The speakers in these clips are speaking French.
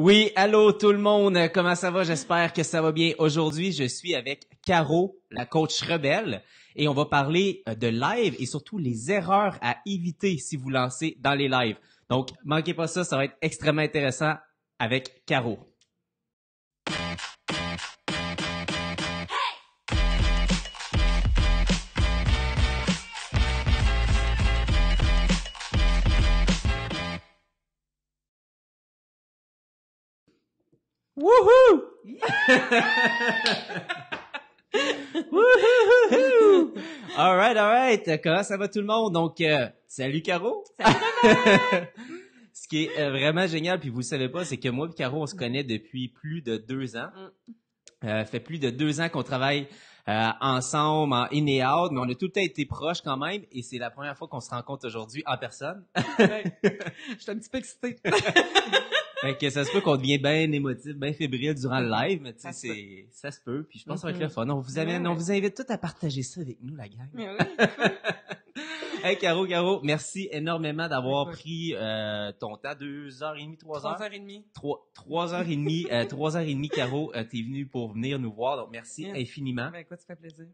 Oui, allô tout le monde, comment ça va? J'espère que ça va bien. Aujourd'hui, je suis avec Caro, la coach rebelle, et on va parler de live et surtout les erreurs à éviter si vous lancez dans les lives. Donc, manquez pas ça va être extrêmement intéressant avec Caro. Wouhou! Wouhou! All right. Comment ça va tout le monde? Donc, salut Caro! Salut Robert! Ce qui est vraiment génial, puis vous le savez pas, c'est que moi et Caro, on se connaît depuis plus de 2 ans. Fait plus de 2 ans qu'on travaille ensemble en in et out, mais on a tout le temps été proches quand même, et c'est la première fois qu'on se rencontre aujourd'hui en personne. Ouais. Je suis un petit peu excitée. Fait que ça se peut qu'on devient bien émotif, bien fébrile durant le live, mais tu sais, ça se peut, puis je pense que ça va être le fun. On vous invite tous à partager ça avec nous, la gang. Oui. Hey, Caro, merci énormément d'avoir pris ton temps, 2h30, 3h? 3h30. 3h30, 3h30, Caro, t'es venue pour venir nous voir, donc merci infiniment. Ben écoute, ça fait plaisir.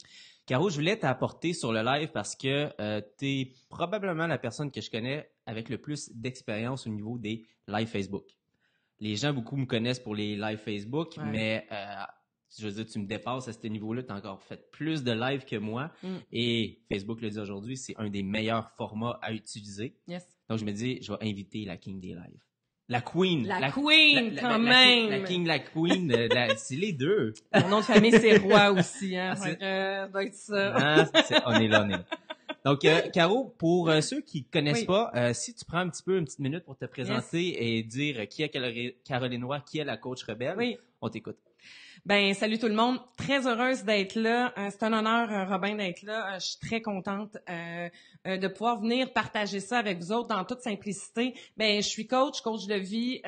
Caro, je voulais t'apporter sur le live parce que t'es probablement la personne que je connais avec le plus d'expérience au niveau des lives Facebook. Les gens, beaucoup me connaissent pour les lives Facebook, mais je veux dire, tu me dépasses à ce niveau-là, tu as encore fait plus de lives que moi. Et Facebook le dit aujourd'hui, c'est un des meilleurs formats à utiliser. Yes. Donc, je me dis, je vais inviter la King des lives. La Queen. La Queen, quand même. La King, la Queen, c'est les deux. Mon nom de famille, c'est Roy aussi. Hein, doit être ça. Ah, on est là. Donc, Caro, pour ceux qui connaissent pas, si tu prends une petite minute pour te présenter et dire qui est Caroline Roy, qui est la coach rebelle, on t'écoute. Ben, salut tout le monde. Très heureuse d'être là. C'est un honneur, Robin, d'être là. Je suis très contente de pouvoir venir partager ça avec vous autres dans toute simplicité. Ben, je suis coach de vie.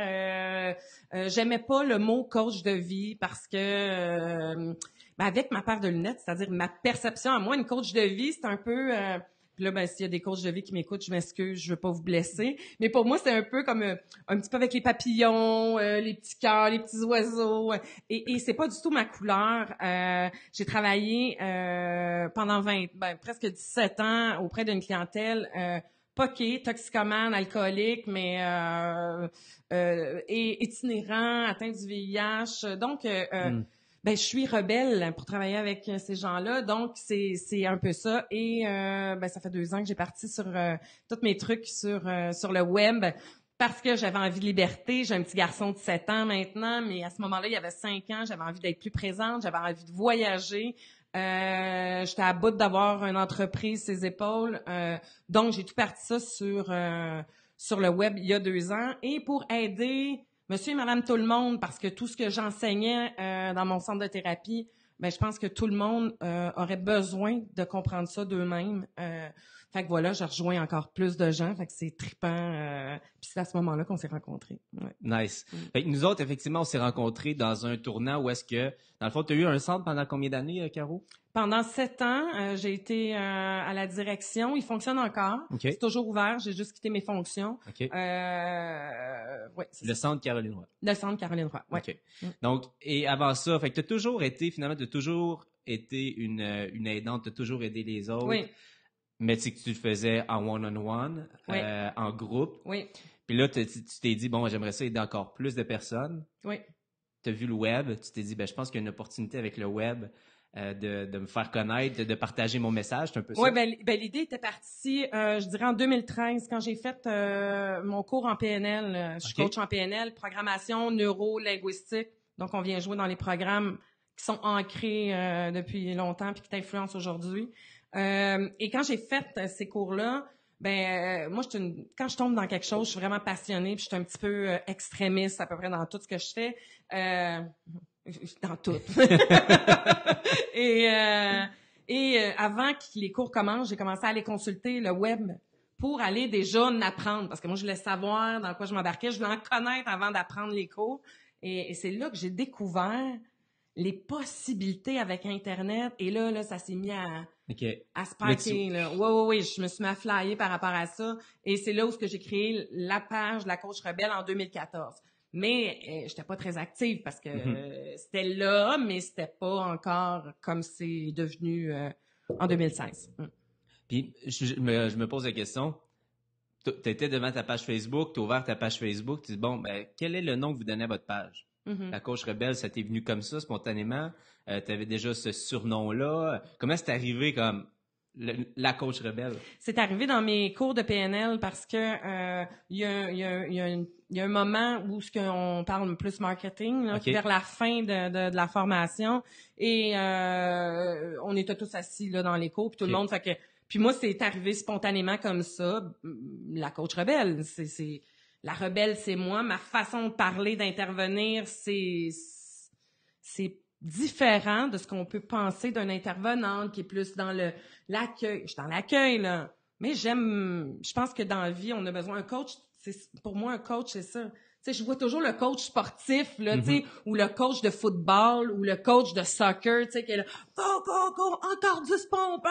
J'aimais pas le mot coach de vie parce que avec ma paire de lunettes, c'est-à-dire ma perception à moi, une coach de vie, c'est un peu... Puis là, ben, s'il y a des coachs de vie qui m'écoutent, je m'excuse, je veux pas vous blesser. Mais pour moi, c'est un peu comme un petit peu avec les papillons, les petits cœurs, les petits oiseaux. Et c'est pas du tout ma couleur. J'ai travaillé pendant presque 17 ans auprès d'une clientèle poquée, toxicomane, alcoolique, mais et itinérant, atteint du VIH. Donc, je suis rebelle pour travailler avec ces gens-là, donc c'est un peu ça. Et ça fait 2 ans que j'ai parti sur tous mes trucs sur le web parce que j'avais envie de liberté. J'ai un petit garçon de 7 ans maintenant, mais à ce moment-là, il y avait 5 ans, j'avais envie d'être plus présente, j'avais envie de voyager. J'étais à bout d'avoir une entreprise ses épaules, donc j'ai tout parti ça sur le web il y a 2 ans. Et pour aider Monsieur et Madame tout le monde, parce que tout ce que j'enseignais dans mon centre de thérapie, je pense que tout le monde aurait besoin de comprendre ça d'eux-mêmes. Fait que voilà, je rejoins encore plus de gens. Fait que c'est trippant. Puis c'est à ce moment-là qu'on s'est rencontrés. Ouais. Nice. Fait que nous autres, effectivement, on s'est rencontrés dans un tournant où est-ce que, dans le fond, tu as eu un centre pendant combien d'années, Caro? Pendant 7 ans, j'ai été à la direction. Il fonctionne encore. Okay. C'est toujours ouvert. J'ai juste quitté mes fonctions. Okay. Le centre Caroline Roy. Le centre Caroline Roy, oui. Okay. Donc, et avant ça, fait que tu as toujours été une aidante, tu as toujours aidé les autres. Oui. Mais tu sais que tu le faisais en one-on-one, en groupe. Oui. Puis là, tu t'es dit, bon, j'aimerais ça aider encore plus de personnes. Oui. Tu as vu le web, tu t'es dit, je pense qu'il y a une opportunité avec le web de me faire connaître, de partager mon message, c'est un peu ça? Oui, l'idée était partie, je dirais en 2013, quand j'ai fait mon cours en PNL. Je suis coach en PNL, programmation neuro-linguistique. Donc, on vient jouer dans les programmes qui sont ancrés depuis longtemps puis qui t'influencent aujourd'hui. Et quand j'ai fait ces cours-là, moi, quand je tombe dans quelque chose, je suis vraiment passionnée, puis je suis un petit peu extrémiste à peu près dans tout ce que je fais. Dans tout. Et avant que les cours commencent, j'ai commencé à aller consulter le web pour aller déjà en apprendre, parce que moi, je voulais savoir dans quoi je m'embarquais, je voulais en connaître avant d'apprendre les cours. Et c'est là que j'ai découvert les possibilités avec Internet. Et là, ça s'est mis à sparker. Oui, je me suis mis à flyer par rapport à ça. Et c'est là où j'ai créé la page de la coach rebelle en 2014. Mais j'étais pas très active parce que c'était là, mais c'était pas encore comme c'est devenu en 2016. Puis, je me pose la question. Tu étais devant ta page Facebook, tu as ouvert ta page Facebook, tu dis, bon, ben, quel est le nom que vous donnez à votre page? La Coach Rebelle, ça t'est venu comme ça, spontanément? Tu avais déjà ce surnom-là? Comment c'est arrivé comme la Coach Rebelle? C'est arrivé dans mes cours de PNL parce que il y a un moment où on parle plus marketing, là, Okay. vers la fin de la formation, et on était tous assis là dans les cours, puis tout le monde, fait que puis moi c'est arrivé spontanément comme ça, la Coach Rebelle, c'est la rebelle, c'est moi, ma façon de parler, d'intervenir, c'est différent de ce qu'on peut penser d'un intervenant qui est plus dans l'accueil. Je suis dans l'accueil, là. Mais je pense que dans la vie, on a besoin d'un coach. Pour moi, un coach, c'est ça. Tu sais, je vois toujours le coach sportif, là, tu sais, ou le coach de football, ou le coach de soccer, tu sais, qui est là, go, encore 10 pompes,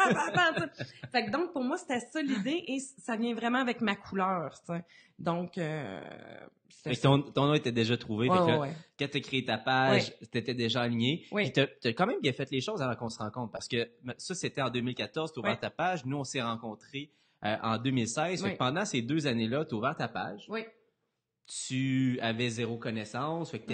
Fait que donc, pour moi, c'était ça l'idée, et ça vient vraiment avec ma couleur, tu sais. Donc, ton nom était déjà trouvé. Ouais, fait que ouais. Quand tu as créé ta page, tu étais déjà aligné. Oui. Puis tu as quand même bien fait les choses avant qu'on se rencontre. Parce que ça, c'était en 2014, tu as ouvert ta page. Nous, on s'est rencontrés en 2016. Fait que pendant ces 2 années-là, tu as ouvert ta page. Oui. Tu avais zéro connaissance. Fait que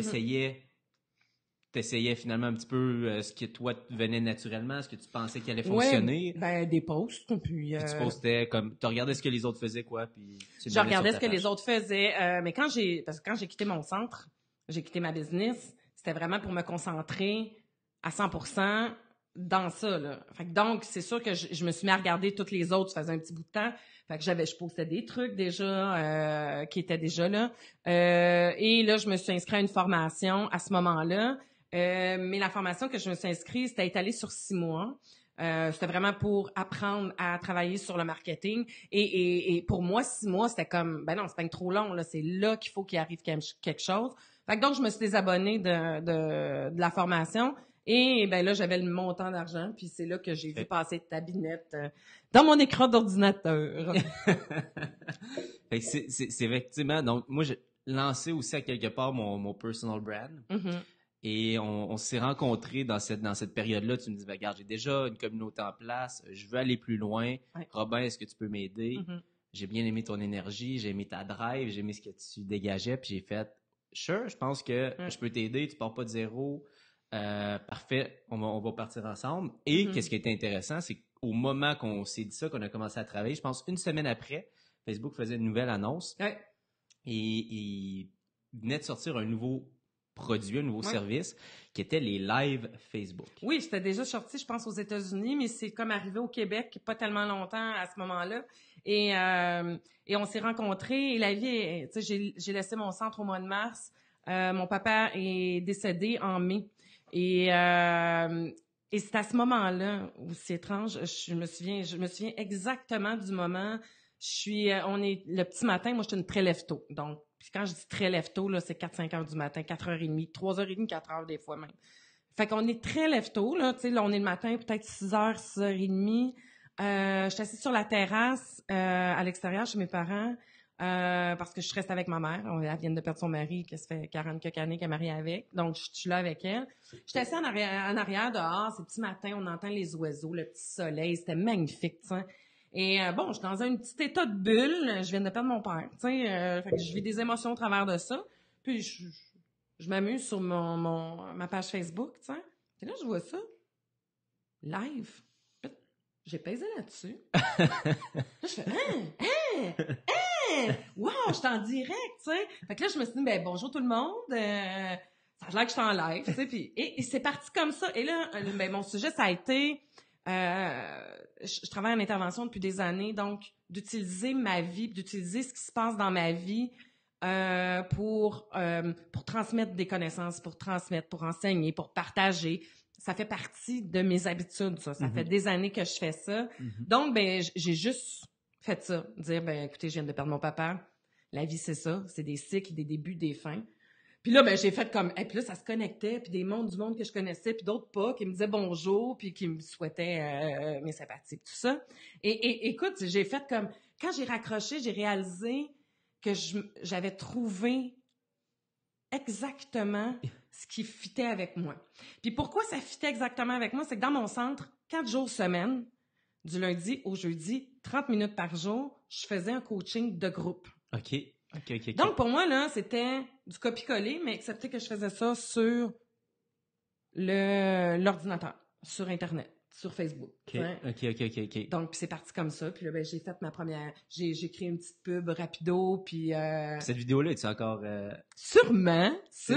t'essayais finalement un petit peu ce qui, toi, te venait naturellement, ce que tu pensais qu'il allait fonctionner. Ben, des posts, puis tu postais comme, tu regardais ce que les autres faisaient, quoi, puis je regardais ce que les autres faisaient, mais quand j'ai quitté mon centre, j'ai quitté ma business, c'était vraiment pour me concentrer à 100% dans ça, là. Fait que donc, c'est sûr que je me suis mis à regarder toutes les autres, ça faisait un petit bout de temps. Fait que je postais des trucs déjà, qui étaient déjà là. Et là, je me suis inscrite à une formation à ce moment-là. Mais la formation que je me suis inscrite, c'était étalée sur 6 mois. C'était vraiment pour apprendre à travailler sur le marketing. Et pour moi, 6 mois, c'était comme, ben non, c'est pas trop long, là. C'est là qu'il faut qu'il arrive quelque chose. Fait que donc, je me suis désabonnée de la formation. Et ben là, j'avais le montant d'argent, puis c'est là que j'ai vu passer Tabinette dans mon écran d'ordinateur. Fait que c'est effectivement, donc moi, j'ai lancé aussi à quelque part mon personal brand. Et on s'est rencontrés dans cette période-là. Tu me dis, ben, regarde, j'ai déjà une communauté en place, je veux aller plus loin. Ouais. Robin, est-ce que tu peux m'aider? J'ai bien aimé ton énergie, j'ai aimé ta drive, j'ai aimé ce que tu dégageais, puis j'ai fait, sure, je pense que je peux t'aider, tu pars pas de zéro. Parfait, on va partir ensemble. Et qu'est-ce qui était intéressant, c'est qu'au moment qu'on s'est dit ça, qu'on a commencé à travailler, je pense 1 semaine après, Facebook faisait une nouvelle annonce. Ouais. Et il venait de sortir un nouveau produit, un nouveau service, qui était les lives Facebook. Oui, c'était déjà sorti, je pense, aux États-Unis, mais c'est comme arrivé au Québec, pas tellement longtemps à ce moment-là. Et on s'est rencontrés, et la vie, tu sais, j'ai laissé mon centre au mois de mars. Mon papa est décédé en mai. Et c'est à ce moment-là où c'est étrange, je me souviens exactement du moment. On est le petit matin, moi, je suis une très lève-tôt. Donc, puis quand je dis très lève-tôt, là, c'est 4-5 heures du matin, 4h30, 3h30, 4 heures des fois même. Fait qu'on est très lève-tôt, là, tu sais, là, on est le matin, peut-être 6h, 6h30. Je suis assise sur la terrasse, à l'extérieur, chez mes parents. Parce que je reste avec ma mère. Elle vient de perdre son mari, qui se fait 40 quelques années qu'elle est mariée avec. Donc, je suis là avec elle. J'étais assise en arrière dehors. C'est petit matin, on entend les oiseaux, le petit soleil. C'était magnifique, tu sais. Et bon, je suis dans un petit état de bulle. Je viens de perdre mon père, tu sais. Fait que je vis des émotions au travers de ça. Puis, je m'amuse sur ma page Facebook, tu sais. Et là, je vois ça. Live. J'ai pesé là-dessus. Là, je fais wow, je suis en direct, tu sais. Fait que là, je me suis dit, ben bonjour tout le monde. Ça a l'air que je suis en live, tu sais. Puis et c'est parti comme ça. Et là, ben mon sujet, ça a été, je travaille en intervention depuis des années, donc d'utiliser ma vie, d'utiliser ce qui se passe dans ma vie pour transmettre des connaissances, pour transmettre, pour enseigner, pour partager. Ça fait partie de mes habitudes, ça. Ça fait des années que je fais ça. Donc, ben, j'ai juste fait ça. Dire, ben, écoutez, je viens de perdre mon papa. La vie, c'est ça. C'est des cycles, des débuts, des fins. Puis là, ben, j'ai fait comme, et puis là, ça se connectait, puis du monde que je connaissais, puis d'autres pas, qui me disaient bonjour, puis qui me souhaitaient mes sympathies, tout ça. Et écoute, j'ai fait comme, quand j'ai raccroché, j'ai réalisé que j'avais trouvé exactement ce qui fitait avec moi. Puis pourquoi ça fitait exactement avec moi? C'est que dans mon centre, 4 jours semaine, du lundi au jeudi, 30 minutes par jour, je faisais un coaching de groupe. OK. Donc, pour moi, là, c'était du copier-coller, mais excepté que je faisais ça sur l'ordinateur, sur Internet, sur Facebook. OK. Donc, puis c'est parti comme ça. Puis là, ben, j'ai fait j'ai créé une petite pub rapido, puis... Cette vidéo-là, es-tu encore... Sûrement. Tu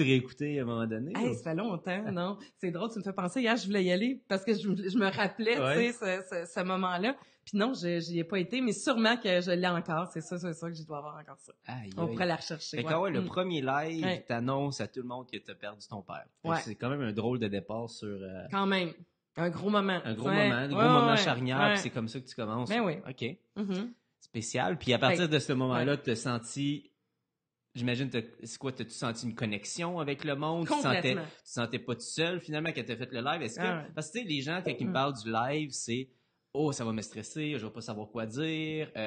réécouté à un moment donné? Hey, ça fait longtemps, non? C'est drôle, tu me fais penser, hier, je voulais y aller, parce que je me rappelais, tu sais, ce moment-là. Puis non, j'y ai pas été, mais sûrement que je l'ai encore. C'est ça que je dois avoir encore ça. On pourrait la rechercher. Fait que le premier live, t'annonces à tout le monde que t'as perdu ton père. C'est quand même un drôle de départ sur... Quand même. Un gros moment. Un gros moment charnière, puis c'est comme ça que tu commences. Ben oui. OK. Spécial. Puis à partir de ce moment-là, t'as senti... J'imagine, c'est quoi, t'as-tu senti une connexion avec le monde? Complètement. Tu te sentais pas tout seul, finalement, quand t'as fait le live? Est-ce que... Parce que, tu sais, les gens, quand ils me parlent du live, c'est... Oh, ça va me stresser, je vais pas savoir quoi dire. Tu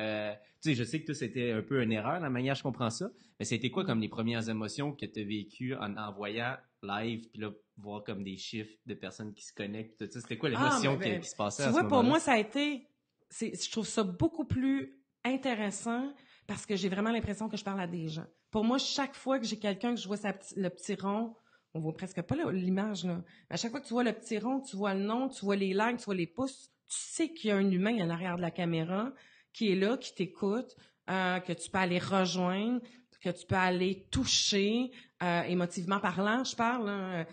sais, je sais que toi, c'était un peu une erreur, la manière je comprends ça. Mais c'était quoi comme les premières émotions que tu as vécues en voyant live, puis là, voir comme des chiffres de personnes qui se connectent, tout ça? C'était quoi l'émotion qui se passait à ce moment-là? Tu vois, pour moi, ça a été... Je trouve ça beaucoup plus intéressant parce que j'ai vraiment l'impression que je parle à des gens. Pour moi, chaque fois que j'ai quelqu'un, que je vois le petit rond, on voit presque pas l'image, là. À chaque fois que tu vois le petit rond, tu vois le nom, tu vois les likes, tu vois les pouces, tu sais qu'il y a un humain en arrière de la caméra qui est là, qui t'écoute, que tu peux aller rejoindre, que tu peux aller toucher, émotivement parlant, je parle.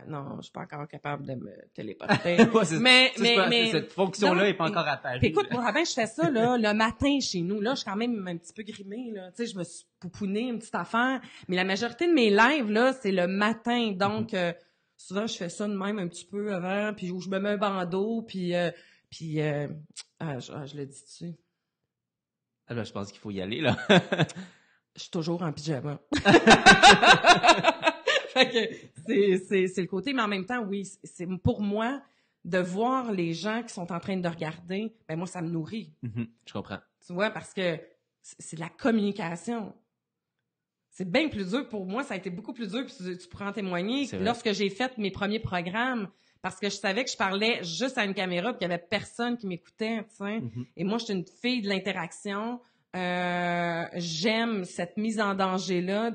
Non, je suis pas encore capable de me téléporter. mais cette fonction-là est pas encore apparue. Écoute, moi, avant, je fais ça là, le matin chez nous. Là, je suis quand même un petit peu grimée. Là. Tu sais, je me suis poupounée une petite affaire. Mais la majorité de mes lives, là, c'est le matin. Donc, souvent, je fais ça de même un petit peu avant, puis où je me mets un bandeau, puis je le dis-tu? Alors, je pense qu'il faut y aller, là. Je suis toujours en pyjama. Fait que c'est le côté, mais en même temps, oui, c'est pour moi, de voir les gens qui sont en train de regarder, ben moi, ça me nourrit. Je comprends. Tu vois, parce que c'est de la communication. C'est bien plus dur pour moi, ça a été beaucoup plus dur, puis tu pourras en témoigner, lorsque j'ai fait mes premiers programmes, parce que je savais que je parlais juste à une caméra, puis qu'il y avait personne qui m'écoutait, tu sais. Et moi, je suis une fille de l'interaction. J'aime cette mise en danger-là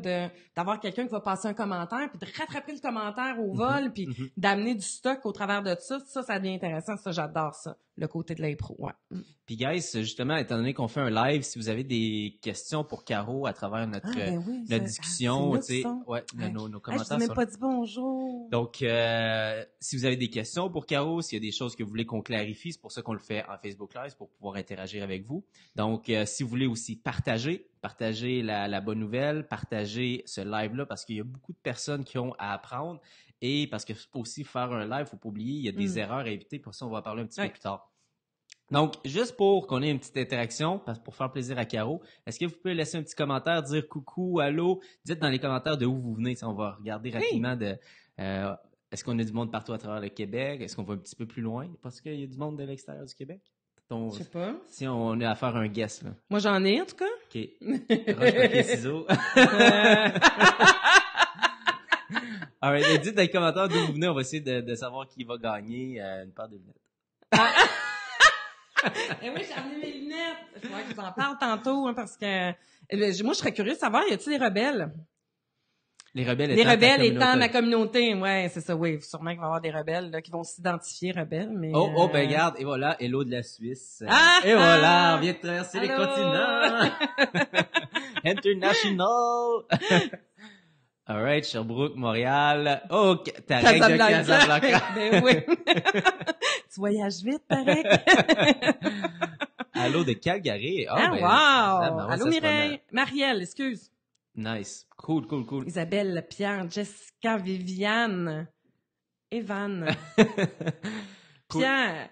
d'avoir quelqu'un qui va passer un commentaire, puis de rattraper le commentaire au vol, puis d'amener du stock au travers de ça. Ça devient intéressant. Ça, j'adore ça, le côté de l'impro. Ouais. Puis, guys, justement, étant donné qu'on fait un live, si vous avez des questions pour Caro à travers notre discussion, tu sais, nos commentaires. Je t'ai même pas dit bonjour. Donc, si vous avez des questions pour Caro, s'il y a des choses que vous voulez qu'on clarifie, c'est pour ça qu'on le fait en Facebook Live, pour pouvoir interagir avec vous. Donc, si vous voulez aussi partager la bonne nouvelle, partager ce live-là, parce qu'il y a beaucoup de personnes qui ont à apprendre, et parce que aussi faire un live, faut pas oublier, il y a des erreurs à éviter, pour ça on va en parler un petit peu plus tard. Donc, juste pour qu'on ait une petite interaction, pour faire plaisir à Caro, est-ce que vous pouvez laisser un petit commentaire, dire coucou, allô, dites dans les commentaires de où vous venez, on va regarder rapidement est-ce qu'on a du monde partout à travers le Québec, est-ce qu'on va un petit peu plus loin, parce qu'il y a du monde de l'extérieur du Québec? Je sais pas. Si on a à faire un guess, là. Moi, j'en ai, en tout cas. OK. Roche, papier, ciseaux. Alright, dites dans les commentaires d'où vous venez, on va essayer de savoir qui va gagner une paire de lunettes. Et oui, j'ai amené mes lunettes. Il faudrait que je vous en parle tantôt, parce que moi, je serais curieuse de savoir, y a-t-il des rebelles? Les rebelles étant ma communauté, ouais, c'est ça, oui. Sûrement qu'il va y avoir des rebelles là, qui vont s'identifier rebelles, mais... Oh, ben regarde, et voilà, hello de la Suisse. Et voilà, on vient de traverser les continents. International. All right, Sherbrooke, Montréal. Oh, Tarek de Casablanca. Ben oui. Tu voyages vite, Tarek. Allô de Calgary. Wow. Allô Mireille. Marielle, excuse. Nice. Cool. Isabelle, Pierre, Jessica, Viviane, Evan. Cool. Pierre.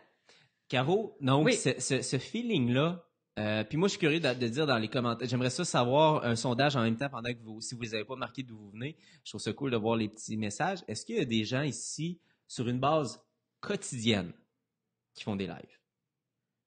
Caro, donc, ce feeling-là, puis moi, je suis curieux de dire dans les commentaires, j'aimerais ça savoir un sondage en même temps pendant que si vous les avez pas marqué d'où vous venez. Je trouve ça cool de voir les petits messages. Est-ce qu'il y a des gens ici, sur une base quotidienne, qui font des lives?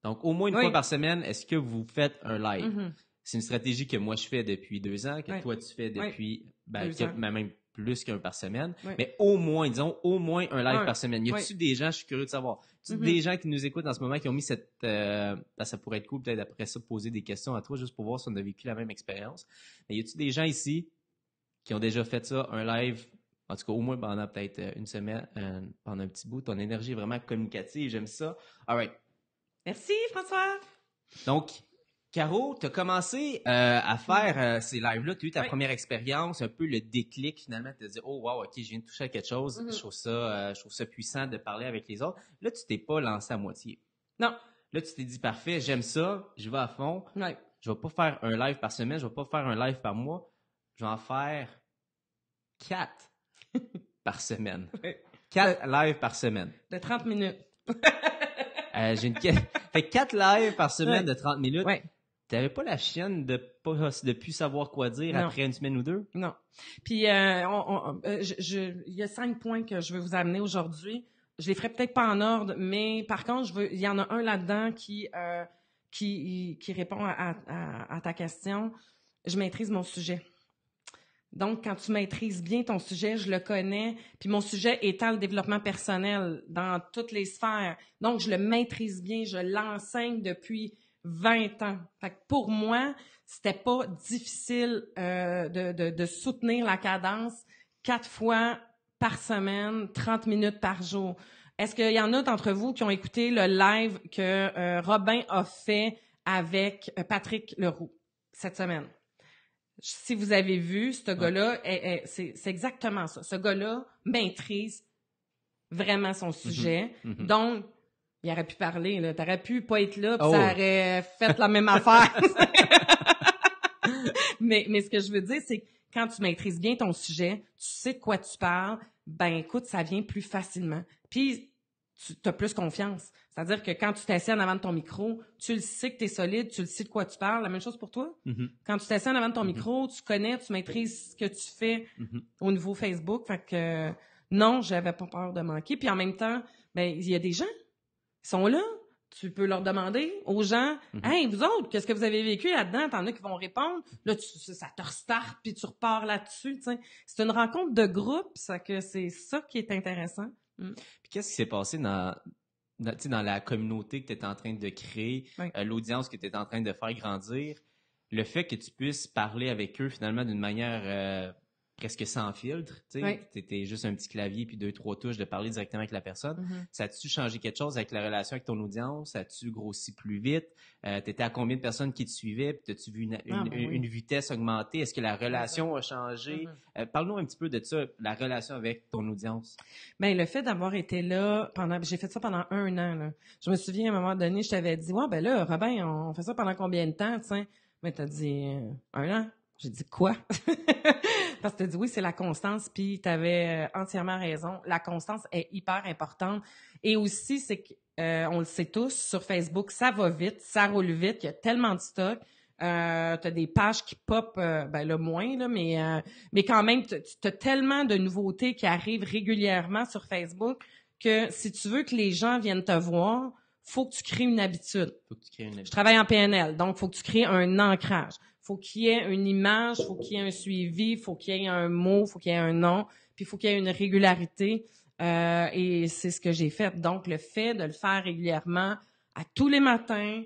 Donc, au moins une fois par semaine, est-ce que vous faites un live? C'est une stratégie que moi, je fais depuis 2 ans, que toi, tu fais depuis même plus qu'un par semaine, oui. mais au moins un live par semaine. Y a-tu des gens, je suis curieux de savoir, des gens qui nous écoutent en ce moment qui ont mis cette... ça pourrait être cool peut-être après ça poser des questions à toi juste pour voir si on a vécu la même expérience. Mais y a-tu des gens ici qui ont déjà fait ça, un live, en tout cas au moins pendant peut-être une semaine, pendant un petit bout, ton énergie est vraiment communicative, j'aime ça. All right. Merci François! Donc, Caro, tu as commencé à faire ces lives-là, tu as eu ta première expérience, un peu le déclic finalement, tu te dit oh wow, ok, je viens de toucher à quelque chose, je trouve ça puissant de parler avec les autres. Là, tu t'es pas lancé à moitié. Non. Là, tu t'es dit parfait, j'aime ça, je vais à fond. Ouais. Je vais pas faire un live par semaine, je vais pas faire un live par mois, je vais en faire 4 par semaine. 4 lives par semaine. De 30 minutes. Fait 4 lives par semaine de 30 minutes. Ouais. T'avais pas la chienne de plus savoir quoi dire après une semaine ou deux? Non. Puis, il y a 5 points que je veux vous amener aujourd'hui. Je les ferai peut-être pas en ordre, mais par contre, il y en a un là-dedans qui répond à ta question. Je maîtrise mon sujet. Donc, quand tu maîtrises bien ton sujet, je le connais, puis mon sujet étant le développement personnel dans toutes les sphères. Donc, je le maîtrise bien, je l'enseigne depuis 20 ans. Fait que pour moi, c'était pas difficile de soutenir la cadence 4 fois par semaine, 30 minutes par jour. Est-ce qu'il y en a d'entre vous qui ont écouté le live que Robin a fait avec Patrick Leroux cette semaine? Si vous avez vu, ce gars-là, c'est exactement ça. Ce gars-là maîtrise vraiment son sujet. Donc, il aurait pu parler, là. T'aurais pu pas être là, puis ça aurait fait la même affaire. mais ce que je veux dire, c'est que quand tu maîtrises bien ton sujet, tu sais de quoi tu parles, ben écoute, ça vient plus facilement. Puis, tu as plus confiance. C'est-à-dire que quand tu t'assieds en avant de ton micro, tu le sais que tu es solide, tu le sais de quoi tu parles. La même chose pour toi. Quand tu t'assieds en avant de ton micro, tu connais, tu maîtrises ce que tu fais au niveau Facebook. Fait que non, j'avais pas peur de manquer. Puis en même temps, ben il y a des gens qui sont là. Tu peux leur demander aux gens, hey, vous autres, qu'est-ce que vous avez vécu là-dedans? T'en as qui vont répondre. Là, ça te restart, puis tu repars là-dessus. T'sais. C'est une rencontre de groupe, ça que c'est ça qui est intéressant. Puis qu'est-ce qui s'est passé dans la communauté que tu étais en train de créer, l'audience que tu étais en train de faire grandir, le fait que tu puisses parler avec eux finalement d'une manière presque sans filtre, tu étais juste un petit clavier puis 2-3 touches de parler directement avec la personne. Ça a-tu changé quelque chose avec la relation avec ton audience? Ça a-tu grossi plus vite? T'étais à combien de personnes qui te suivaient? Puis t'as-tu vu une vitesse augmenter? Est-ce que la relation a changé? Parle-nous un petit peu de ça, la relation avec ton audience. Ben le fait d'avoir été là j'ai fait ça pendant 1 an, là. Je me souviens, à un moment donné, je t'avais dit, ouais, ben là, Robin, on fait ça pendant combien de temps, tu sais? Mais t'as dit 1 an. J'ai dit quoi? Parce que t'as dit oui, c'est la constance, puis t'avais entièrement raison. La constance est hyper importante. Et aussi, c'est que on le sait tous, sur Facebook, ça va vite, ça roule vite, il y a tellement de stock. T'as des pages qui pop, ben le moins, là, mais quand même, t'as tellement de nouveautés qui arrivent régulièrement sur Facebook que si tu veux que les gens viennent te voir, faut que tu crées une habitude. Je travaille en PNL, donc faut que tu crées un ancrage. Faut qu'il y ait une image, faut qu'il y ait un suivi, faut qu'il y ait un mot, faut qu'il y ait un nom, puis faut qu'il y ait une régularité. Et c'est ce que j'ai fait. Donc, le fait de le faire régulièrement, à tous les matins,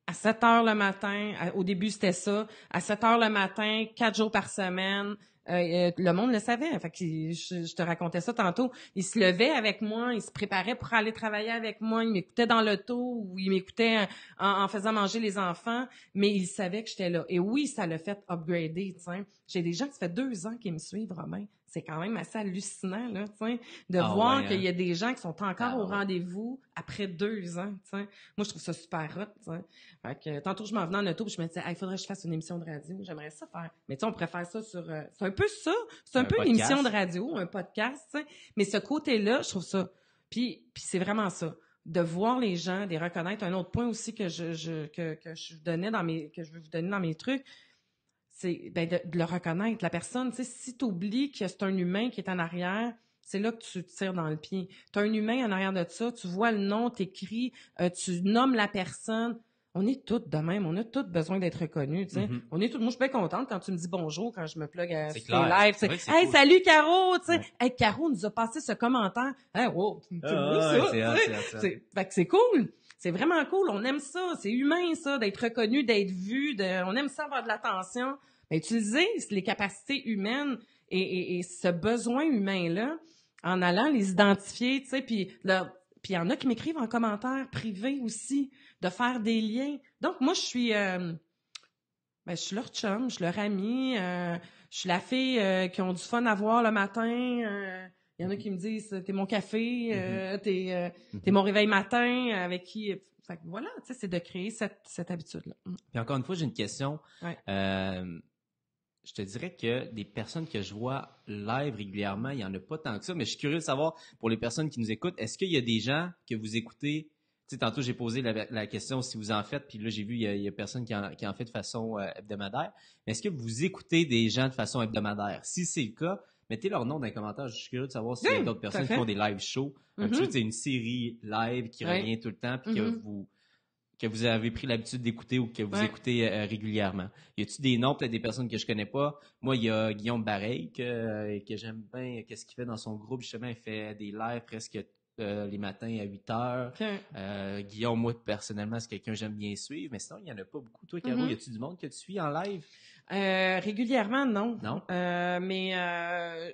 à 7 heures le matin, au début c'était ça, à 7 heures le matin, 4 jours par semaine, le monde le savait. Fait que je te racontais ça tantôt. Il se levait avec moi, il se préparait pour aller travailler avec moi, il m'écoutait dans l'auto ou il m'écoutait en faisant manger les enfants, mais il savait que j'étais là. Et oui, ça l'a fait upgrader, tu sais. J'ai des gens qui ça fait 2 ans qui me suivent, Romain. C'est quand même assez hallucinant, là, tu sais, de voir qu'il y a des gens qui sont encore au rendez-vous après 2 ans, tu sais. Moi, je trouve ça super hot, tu sais. Fait que, tantôt, je m'en venais en auto, puis je me disais, il faudrait que je fasse une émission de radio. J'aimerais ça faire. Mais tu sais, on pourrait faire ça sur, c'est un peu ça. C'est un peu une émission de radio, un podcast, tu sais. Mais ce côté-là, je trouve ça. Puis c'est vraiment ça. De voir les gens, de les reconnaître. Un autre point aussi que je veux vous donner dans mes trucs, c'est de le reconnaître. La personne, tu sais, si tu oublies que c'est un humain qui est en arrière, c'est là que tu te tires dans le pied. Tu as un humain en arrière de ça, tu vois le nom, t'écris, tu nommes la personne. on est toutes de même, on a toutes besoin d'être reconnus, tu sais. Mm-hmm. On est toutes, moi, je suis bien contente quand tu me dis bonjour, quand je me plug à tes clair. lives, tu sais. Hey, cool. salut Caro, tu sais. Ouais. Hey, Caro nous a passé ce commentaire. Hey, wow, c'est c'est fait que c'est cool. C'est vraiment cool. On aime ça. C'est humain, ça, d'être reconnu, d'être vu, on aime ça avoir de l'attention. Mais utiliser les capacités humaines et ce besoin humain-là en allant les identifier, tu sais, puis il y en a qui m'écrivent en commentaire privé aussi, de faire des liens. Donc, moi, je suis leur chum, je suis leur amie, je suis la fille qui ont du fun à voir le matin. Il y en a qui me disent, t'es mon café, t'es mon réveil matin, avec qui... Fait que voilà, tu sais, c'est de créer cette habitude-là. Puis encore une fois, j'ai une question. Ouais. Je te dirais que des personnes que je vois live régulièrement, il n'y en a pas tant que ça, mais je suis curieux de savoir, pour les personnes qui nous écoutent, est-ce qu'il y a des gens que vous écoutez? Tu sais, tantôt, j'ai posé la question si vous en faites, puis là, j'ai vu, il y a personne qui en fait de façon hebdomadaire. Mais est-ce que vous écoutez des gens de façon hebdomadaire? Si c'est le cas, mettez leur nom dans les commentaires. Je suis curieux de savoir s'il y a d'autres personnes qui font des live shows. Un petit peu, c'est une série live qui revient tout le temps, puis que vous avez pris l'habitude d'écouter ou que vous écoutez régulièrement. Y a-tu des noms, peut-être des personnes que je connais pas? Moi, il y a Guillaume Bareil que j'aime bien. Qu'est-ce qu'il fait dans son groupe? Justement, il fait des lives presque les matins à 8 heures. Okay. Guillaume, moi, personnellement, c'est quelqu'un que j'aime bien suivre, mais sinon, il y en a pas beaucoup. Toi, Caro, y a-tu du monde que tu suis en live? Régulièrement, non. Non? Mais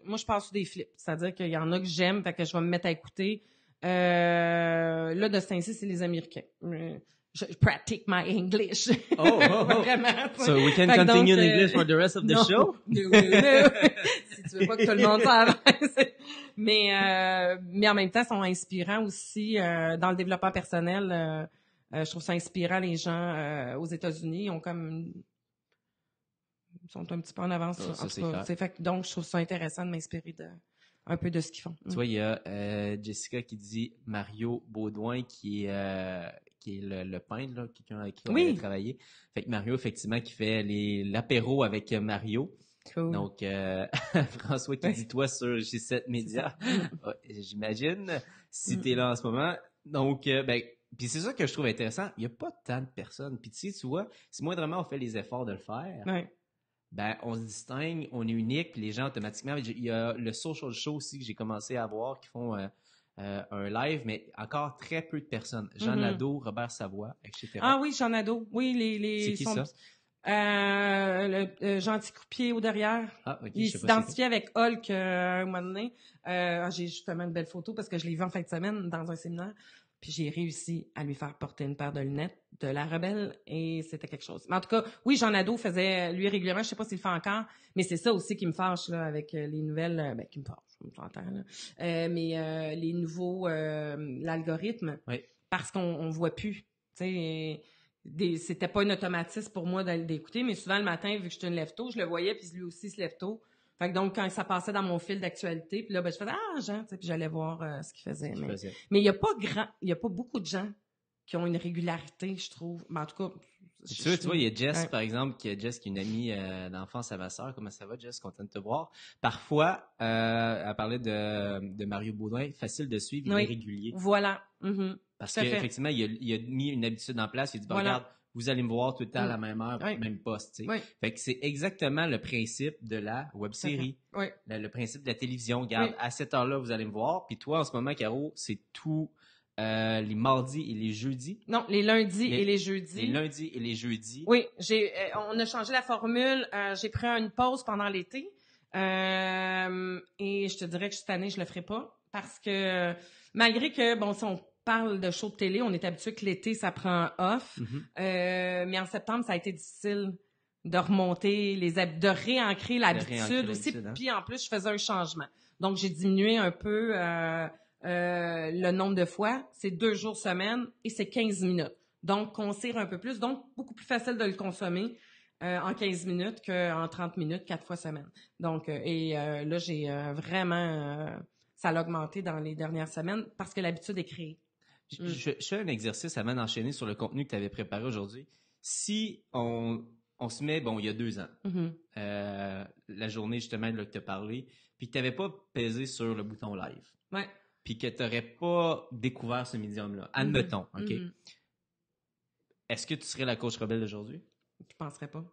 moi, je passe sur des flips. C'est-à-dire qu'il y en a que j'aime, fait que je vais me mettre à écouter. Là, de ce temps-ci, c'est les Américains. Je pratique my English. Vraiment. So we can continue in English for the rest of the show? No. Si tu veux pas que tout le monde s'avance. Mais en même temps, ils sont inspirants aussi dans le développement personnel. Je trouve ça inspirant, les gens aux États-Unis. Ils sont un petit peu en avance. Donc, je trouve ça intéressant de m'inspirer un peu de ce qu'ils font. Tu vois, il y a Jessica qui dit Mario Baudouin qui est le peintre, là, quelqu'un avec qui on a travaillé. Fait que Mario, effectivement, qui fait l'apéro avec Mario. Cool. Donc, François qui dit toi sur G7 Média. J'imagine, si t'es là en ce moment. Donc, puis c'est ça que je trouve intéressant. Il n'y a pas tant de personnes. Puis tu vois, si moindrement on fait les efforts de le faire, on se distingue, on est unique, puis les gens automatiquement... Il y a le social show aussi que j'ai commencé à voir qui font un live, mais encore très peu de personnes. Jean Nadeau, Robert Savoie, etc. Ah oui, Jean Nadeau. Oui, c'est qui ça? Le gentil coup-pied au derrière. Ah, ok. Il s'identifiait avec Hulk un moment donné. J'ai justement une belle photo parce que je l'ai vu en fin de semaine dans un séminaire. Puis j'ai réussi à lui faire porter une paire de lunettes de la Rebelle et c'était quelque chose. Mais en tout cas, oui, Jean Nadeau faisait lui régulièrement, je sais pas s'il le fait encore, mais c'est ça aussi qui me fâche là avec les nouvelles, qui me fâche, je m'entends là. Mais les nouveaux l'algorithme, parce qu'on voit plus, tu sais. C'était pas un automatisme pour moi d'écouter, mais souvent le matin, vu que j'étais une lève-tôt, je le voyais, puis lui aussi se lève tôt. Fait que donc, quand ça passait dans mon fil d'actualité, puis là, je faisais « Ah, Jean! » Puis j'allais voir ce qu'il faisait. Mais il y a pas beaucoup de gens qui ont une régularité, je trouve. Mais en tout cas... Tu vois, il y a Jess, par exemple, qui est une amie d'enfance à ma sœur. Comment ça va, Jess? Content de te voir. Parfois, elle parlait de Mario Baudouin. Facile de suivre, il est régulier. Voilà. Parce qu'effectivement, il a mis une habitude en place. Il a dit, regarde, vous allez me voir tout le temps à la même heure, même poste. Fait que c'est exactement le principe de la web-série. Le principe de la télévision. Regarde, à cette heure-là, vous allez me voir. Puis toi, en ce moment, Caro, c'est tout les mardis et les jeudis. Non, les lundis et les jeudis. Les lundis et les jeudis. Oui, on a changé la formule. J'ai pris une pause pendant l'été. Et je te dirais que cette année, je le ferai pas. Parce que malgré que, si on parle de show de télé, on est habitué que l'été, ça prend off. Mais en septembre, ça a été difficile de remonter de réancrer l'habitude aussi. Puis en plus, je faisais un changement. Donc, j'ai diminué un peu le nombre de fois. C'est 2 jours semaine et c'est 15 minutes. Donc, on tire un peu plus. Donc, beaucoup plus facile de le consommer en 15 minutes qu'en 30 minutes, 4 fois semaine. Donc, là, j'ai vraiment... ça a augmenté dans les dernières semaines parce que l'habitude est créée. Je fais un exercice avant d'enchaîner sur le contenu que tu avais préparé aujourd'hui. Si on se met, il y a 2 ans, la journée justement là, que tu as parlé, puis que tu n'avais pas pesé sur le bouton live, puis que tu n'aurais pas découvert ce médium-là, admettons, OK? est-ce que tu serais la coach rebelle d'aujourd'hui? Je penserais pas.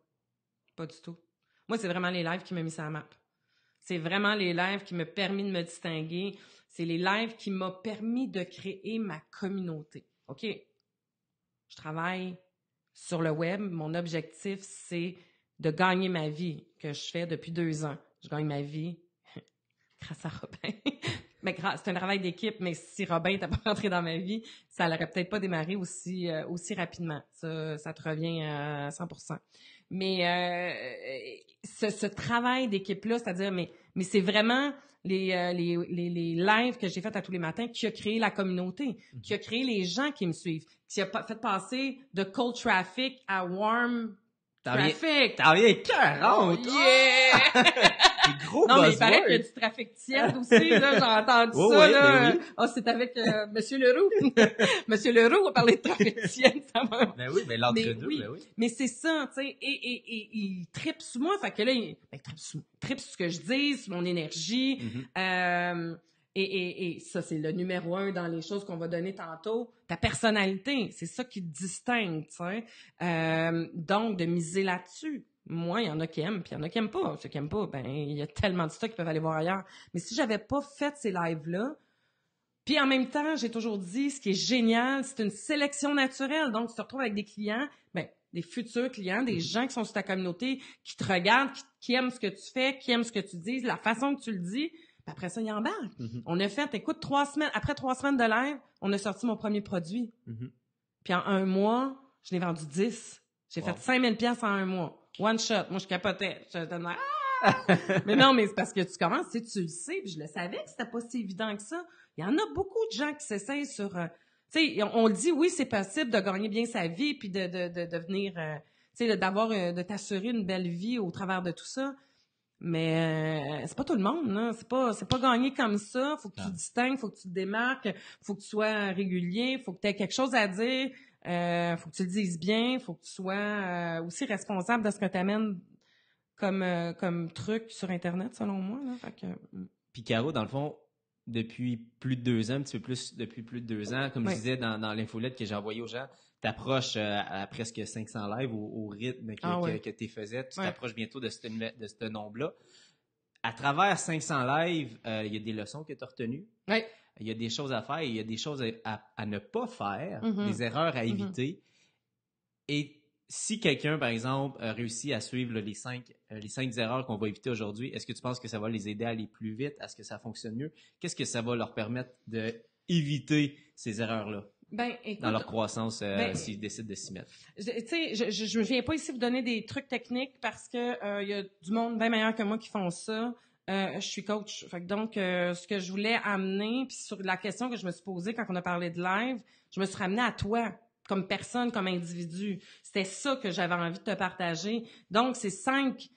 Pas du tout. Moi, c'est vraiment les lives qui m'ont mis sur la map. C'est vraiment les lives qui m'ont permis de me distinguer. C'est les lives qui m'ont permis de créer ma communauté. OK? Je travaille sur le web. Mon objectif, c'est de gagner ma vie, que je fais depuis 2 ans. Je gagne ma vie grâce à Robin. Mais c'est un travail d'équipe, mais si Robin n'était pas rentré dans ma vie, ça n'aurait peut-être pas démarré aussi rapidement. Ça te revient à 100%. Mais ce travail d'équipe-là, c'est-à-dire, mais c'est vraiment les lives que j'ai fait à tous les matins qui a créé la communauté, qui a créé les gens qui me suivent, qui a fait passer de cold traffic à warm traffic. T'en viens 40! Oh, yeah! Gros non, mais il paraît qu'il y a du trafic tiède aussi, là, j'ai entendu ça, oui, là. oui. Oh, c'est avec Monsieur Leroux. Monsieur Leroux a parlé de trafic tiède, ça va. Ben oui, mais l'entre-deux, oui. ben oui. Mais c'est ça, tu sais, et il tripe sur moi, fait que là, il tripe sur ce que je dis, sur mon énergie, et ça, c'est le numéro 1 dans les choses qu'on va donner tantôt. Ta personnalité, c'est ça qui te distingue, tu sais. Donc, de miser là-dessus. Moi, il y en a qui aiment, puis il y en a qui aiment pas. Ceux qui aiment pas, ben, il y a tellement de stock qu'ils peuvent aller voir ailleurs. Mais si j'avais pas fait ces lives-là, puis en même temps, j'ai toujours dit, ce qui est génial, c'est une sélection naturelle. Donc, tu te retrouves avec des clients, ben, des futurs clients, des gens qui sont sur ta communauté, qui te regardent, qui aiment ce que tu fais, qui aiment ce que tu dis, la façon que tu le dis. Puis après ça, ils embarquent. On a fait, écoute, 3 semaines, après 3 semaines de live, on a sorti mon premier produit. Puis en 1 mois, je l'ai vendu 10. J'ai fait 5000 $ en 1 mois. One shot. Moi, je capotais. Je donnais, mais non, mais c'est parce que tu commences, tu le sais, puis je le savais que c'était pas si évident que ça. Il y en a beaucoup de gens qui s'essayent sur... tu sais, on le dit, oui, c'est possible de gagner bien sa vie, puis de devenir... tu sais, d'avoir... de t'assurer une belle vie au travers de tout ça. Mais c'est pas tout le monde, là. C'est pas gagné comme ça. Faut que tu te distingues, faut que tu te démarques, faut que tu sois régulier, faut que tu aies quelque chose à dire, faut que tu le dises bien, faut que tu sois aussi responsable de ce que tu amènes comme truc sur Internet, selon moi, là. Fait que... Puis Caro, dans le fond, depuis plus de 2 ans, un petit peu plus depuis plus de 2 ans, comme je disais dans l'infolette que j'ai envoyée aux gens, t'approches à presque 500 lives au rythme que tu faisais. Tu t'approches bientôt de ce nombre-là. À travers 500 lives, il y a des leçons que tu as retenues. Oui. Il y a des choses à faire, il y a des choses à ne pas faire, des erreurs à éviter. Et si quelqu'un, par exemple, réussit à suivre là, les 5 erreurs qu'on va éviter aujourd'hui, est-ce que tu penses que ça va les aider à aller plus vite? Est-ce que ça fonctionne mieux? Qu'est-ce que ça va leur permettre d'éviter ces erreurs-là? Ben, écoute, dans leur croissance s'ils décident de s'y mettre. Tu sais, je viens pas ici vous donner des trucs techniques parce que y a du monde bien meilleur que moi qui font ça. Je suis coach. Fait que donc, ce que je voulais amener, puis sur la question que je me suis posée quand on a parlé de live, je me suis ramenée à toi, comme personne, comme individu. C'était ça que j'avais envie de te partager. Donc, c'est 5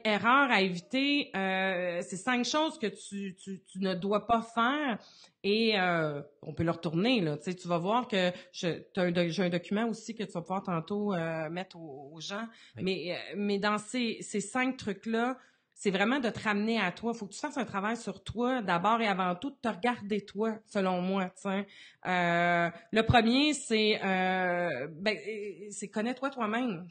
erreurs à éviter. C'est 5 choses que tu ne dois pas faire. Et on peut le retourner, là. Tu sais, tu vas voir que j'ai un document aussi que tu vas pouvoir tantôt mettre aux gens. Oui. Mais dans ces 5 trucs-là, c'est vraiment de te ramener à toi. Il faut que tu fasses un travail sur toi, d'abord et avant tout, de te regarder toi, selon moi. T'sais. Le premier, c'est connais-toi toi-même.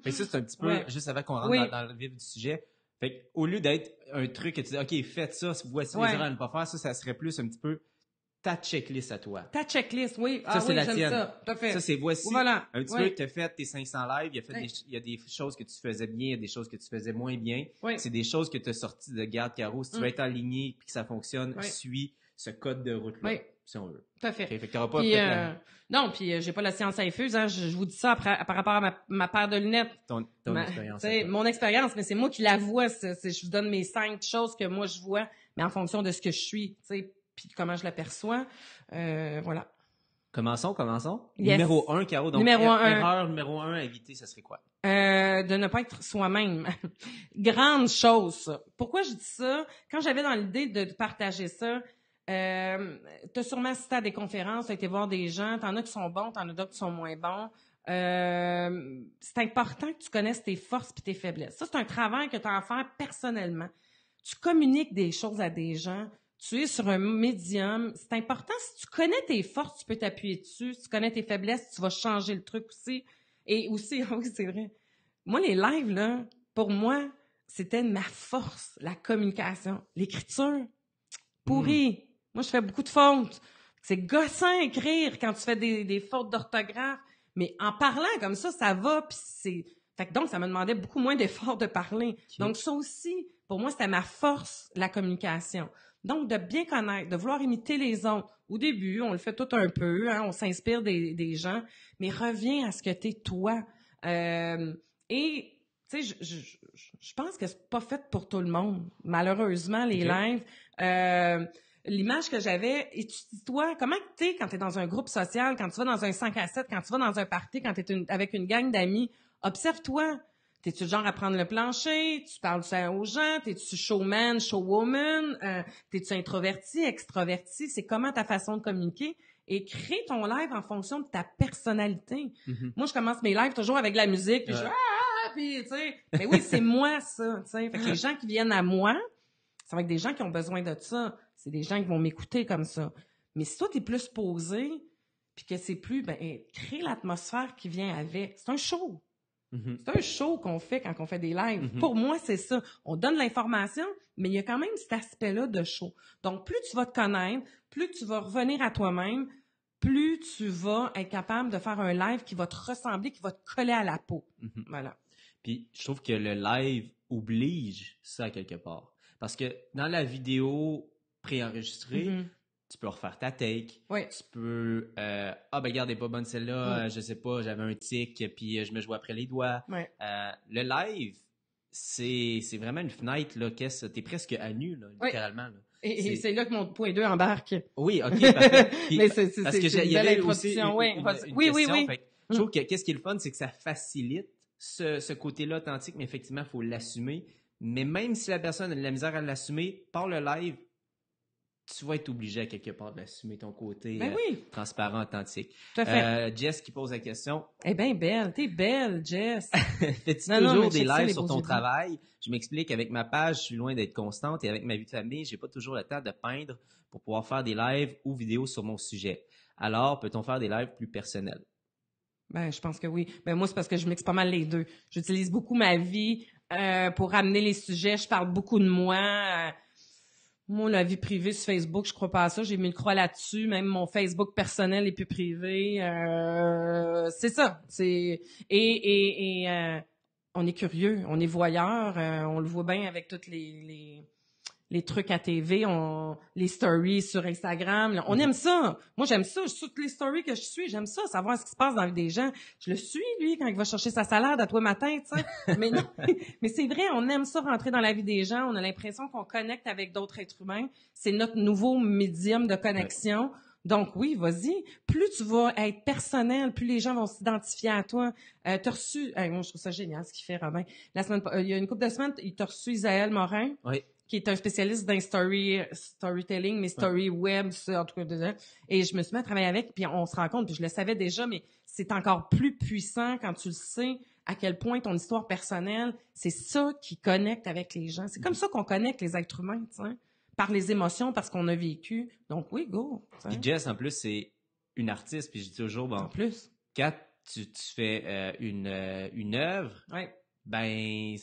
Mais ça, c'est un petit peu, juste avant qu'on rentre dans le vif du sujet. Fait que, au lieu d'être un truc que tu dis, OK, faites ça, voici les erreurs à ne pas faire, ça serait plus un petit peu ta checklist à toi. Ta checklist, oui. Ça, c'est la j'aime tienne. Ça. Tout à fait. Ça, c'est voici. Voilà. Un petit peu que tu as fait tes 500 lives, il y a des choses que tu faisais bien, il y a des choses que tu faisais moins bien. Oui. C'est des choses que tu as sorties de garde, Caro. Si tu veux être aligné et que ça fonctionne, suis ce code de route-là, si on veut. Tout à fait. Fait que t'auras pas non, puis j'ai pas la science infuse. Hein. Je vous dis ça par rapport à ma paire de lunettes. Ton expérience. Mon expérience, mais c'est moi qui la vois. Je vous donne mes 5 choses que moi je vois, mais en fonction de ce que je suis, puis comment je l'aperçois. Voilà. Commençons. Yes. Numéro 1, Caro. Donc, erreur numéro 1 à éviter, ça serait quoi? De ne pas être soi-même. Grande chose, ça. Pourquoi je dis ça? Quand j'avais dans l'idée de partager ça, t'as sûrement assisté à des conférences, t'as été voir des gens, t'en as qui sont bons, t'en as d'autres qui sont moins bons. C'est important que tu connaisses tes forces et tes faiblesses. Ça, c'est un travail que tu as à faire personnellement. Tu communiques des choses à des gens, tu es sur un médium. C'est important. Si tu connais tes forces, tu peux t'appuyer dessus. Si tu connais tes faiblesses, tu vas changer le truc aussi. Et aussi, oui, c'est vrai. Moi, les lives, là, pour moi, c'était ma force, la communication. L'écriture, pourrie. Moi, je fais beaucoup de fautes. C'est gossant écrire quand tu fais des fautes d'orthographe. Mais en parlant comme ça va, puis c'est... Fait que donc, ça me demandait beaucoup moins d'efforts de parler. Okay. Donc, ça aussi, pour moi, c'était ma force, la communication. Donc, de bien connaître, de vouloir imiter les autres. Au début, on le fait tout un peu, hein, on s'inspire des gens, mais reviens à ce que t'es toi. Et, tu sais, je pense que c'est pas fait pour tout le monde. Malheureusement, les lives... l'image que j'avais, étudie-toi, comment t'es quand t'es dans un groupe social, quand tu vas dans un 5 à 7, quand tu vas dans un party, quand t'es avec une gang d'amis, observe-toi. T'es-tu le genre à prendre le plancher? Tu parles ça aux gens? T'es-tu showman, showwoman? T'es-tu introverti, extraverti? C'est comment ta façon de communiquer? Et crée ton live en fonction de ta personnalité. Mm-hmm. Moi, je commence mes lives toujours avec de la musique, puis puis tu sais, mais oui, c'est moi ça, tu sais. Fait que les gens qui viennent à moi, ça va être des gens qui ont besoin de ça. C'est des gens qui vont m'écouter comme ça. Mais si toi, t'es plus posé, puis que c'est plus, crée l'atmosphère qui vient avec. C'est un show. Mm-hmm. C'est un show qu'on fait quand on fait des lives. Mm-hmm. Pour moi, c'est ça. On donne l'information, mais il y a quand même cet aspect-là de show. Donc, plus tu vas te connaître, plus tu vas revenir à toi-même, plus tu vas être capable de faire un live qui va te ressembler, qui va te coller à la peau. Mm-hmm. Voilà. Puis, je trouve que le live oblige ça quelque part. Parce que dans la vidéo préenregistrée, tu peux refaire ta take. Oui. Tu peux... regarde, elle est pas bonne celle-là, je sais pas, j'avais un tic, puis je me jouais après les doigts. Oui. Le live, c'est vraiment une fenêtre, là, t'es presque à nu, là, littéralement. Là. Et c'est là que mon point 2 embarque. Oui, OK, parfait. Puis, mais c'est parce que il y avait aussi une question. Oui. Je trouve que qu'est-ce qui est le fun, c'est que ça facilite ce côté-là authentique, mais effectivement, il faut l'assumer. Mais même si la personne a de la misère à l'assumer, par le live, tu vas être obligé à quelque part d'assumer ton côté transparent, authentique. Tout à fait. Jess qui pose la question. Eh bien, belle. T'es belle, Jess. Fais-tu toujours des lives sur ton travail? Je m'explique, avec ma page, je suis loin d'être constante et avec ma vie de famille, j'ai pas toujours le temps de peindre pour pouvoir faire des lives ou vidéos sur mon sujet. Alors, peut-on faire des lives plus personnels? Ben, je pense que oui. Ben, moi, c'est parce que je mixe pas mal les deux. J'utilise beaucoup ma vie pour amener les sujets. Je parle beaucoup de moi. Moi, la vie privée sur Facebook, je crois pas à ça. J'ai mis le croix là-dessus. Même mon Facebook personnel est plus privé. C'est ça. On est curieux, on est voyeur. On le voit bien avec toutes les trucs à TV, les stories sur Instagram. Là. On aime ça. Moi, j'aime ça. Toutes les stories que je suis, j'aime ça, savoir ce qui se passe dans la vie des gens. Je le suis, lui, quand il va chercher sa salade à toi matin, tu sais. Mais non, mais c'est vrai, on aime ça, rentrer dans la vie des gens. On a l'impression qu'on connecte avec d'autres êtres humains. C'est notre nouveau médium de connexion. Ouais. Donc oui, vas-y. Plus tu vas être personnel, plus les gens vont s'identifier à toi. T'as reçu... moi, je trouve ça génial, ce qu'il fait, Robin. Il y a une couple de semaines, il t'a reçu Isaël Morin. Oui. Qui est un spécialiste d'un storytelling, mais story web, ça, en tout cas. Et je me suis mis à travailler avec, puis on se rend compte, puis je le savais déjà, mais c'est encore plus puissant quand tu le sais à quel point ton histoire personnelle, c'est ça qui connecte avec les gens. C'est comme ça qu'on connecte les êtres humains, tu sais, par les émotions, parce qu'on a vécu. Donc oui, go. T'sais. Puis Jess, en plus, c'est une artiste, puis je dis toujours, bon, en plus, quand tu fais une œuvre, ouais. Ben,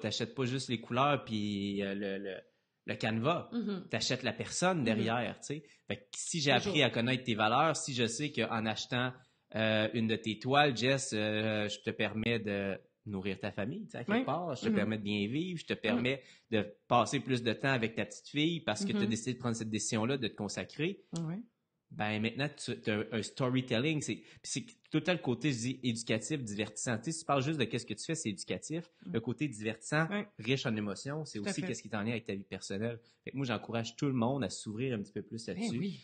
t'achètes pas juste les couleurs puis le canevas. Mm-hmm. T'achètes la personne derrière, tu sais. Fait que si j'ai appris à connaître tes valeurs, si je sais qu'en achetant une de tes toiles, Jess, je te permets de nourrir ta famille, tu sais, à quelque part. Je te permets de bien vivre. Je te permets de passer plus de temps avec ta petite fille parce que tu as décidé de prendre cette décision-là, de te consacrer. Ben, maintenant, tu as un storytelling. C'est tout le côté, je dis, éducatif, divertissant. Tu sais, si tu parles juste de qu'est-ce que tu fais, c'est éducatif. Le côté divertissant, riche en émotions, c'est aussi qu'est-ce qui est en lien avec ta vie personnelle. Fait que moi, j'encourage tout le monde à s'ouvrir un petit peu plus là-dessus. Oui.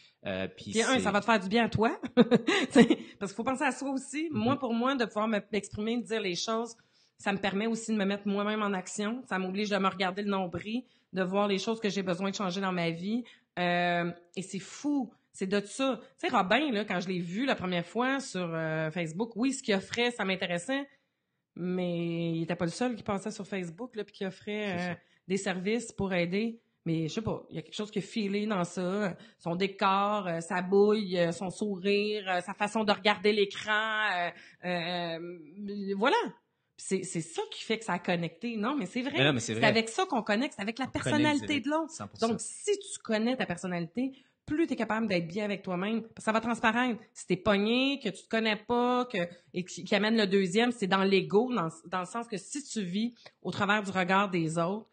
Puis ça va te faire du bien à toi. Parce qu'il faut penser à soi aussi. Moi, pour moi, de pouvoir m'exprimer, de dire les choses, ça me permet aussi de me mettre moi-même en action. Ça m'oblige de me regarder le nombril, de voir les choses que j'ai besoin de changer dans ma vie. Et c'est fou. C'est de ça. Tu sais, Robin, là, quand je l'ai vu la première fois sur Facebook, oui, ce qu'il offrait, ça m'intéressait, mais il était pas le seul qui passait sur Facebook, là, puis qui offrait des services pour aider. Mais je sais pas, il y a quelque chose qui est filé dans ça. Son décor, sa bouille, son sourire, sa façon de regarder l'écran. Voilà. C'est ça qui fait que ça a connecté. Non, mais c'est vrai. Non, mais c'est vrai. C'est avec ça qu'on connecte, c'est avec la personnalité de l'autre. 100%. Donc, si tu connais ta personnalité, plus tu es capable d'être bien avec toi-même, ça va transparaître. Si t'es pogné, que tu te connais pas, et qui amène le deuxième, c'est dans l'ego, dans le sens que si tu vis au travers du regard des autres,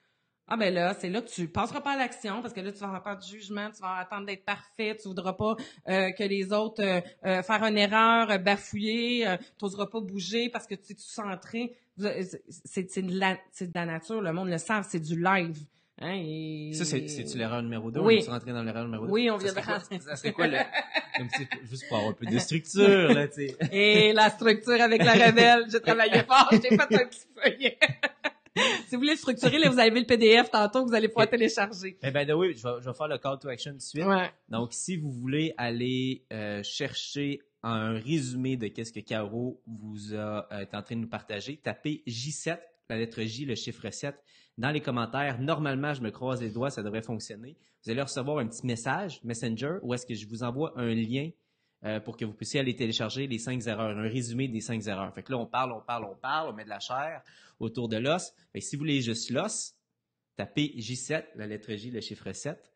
ah ben là, c'est là que tu passeras pas à l'action parce que là, tu vas avoir pas de jugement, tu vas attendre d'être parfait, tu voudras pas que les autres faire une erreur, bafouiller, tu n'oseras pas bouger parce que tu es tout centré. C'est de la nature, le monde le sait, c'est du live. Hein, et... Ça, c'est-tu l'erreur numéro 2? Oui. On est rentré dans l'erreur numéro 2? Oui, on vient de rentrer. Ça serait quoi, juste pour avoir un peu de structure, là, tu sais. Et la structure avec la rebelle, j'ai travaillé fort, j'ai fait un petit feuillet. Si vous voulez structurer, là, vous avez le PDF tantôt que vous allez pouvoir télécharger. Eh ben, oui, je vais faire le call to action tout de suite. Ouais. Donc, si vous voulez aller chercher un résumé de qu'est-ce que Caro vous a est en train de nous partager, tapez J7, la lettre J, le chiffre 7, dans les commentaires. Normalement, je me croise les doigts, ça devrait fonctionner. Vous allez recevoir un petit message, Messenger, où est-ce que je vous envoie un lien pour que vous puissiez aller télécharger les 5 erreurs, un résumé des 5 erreurs. Fait que là, on parle, on met de la chair autour de l'os. Fait que si vous voulez juste l'os, tapez J7, la lettre J, le chiffre 7,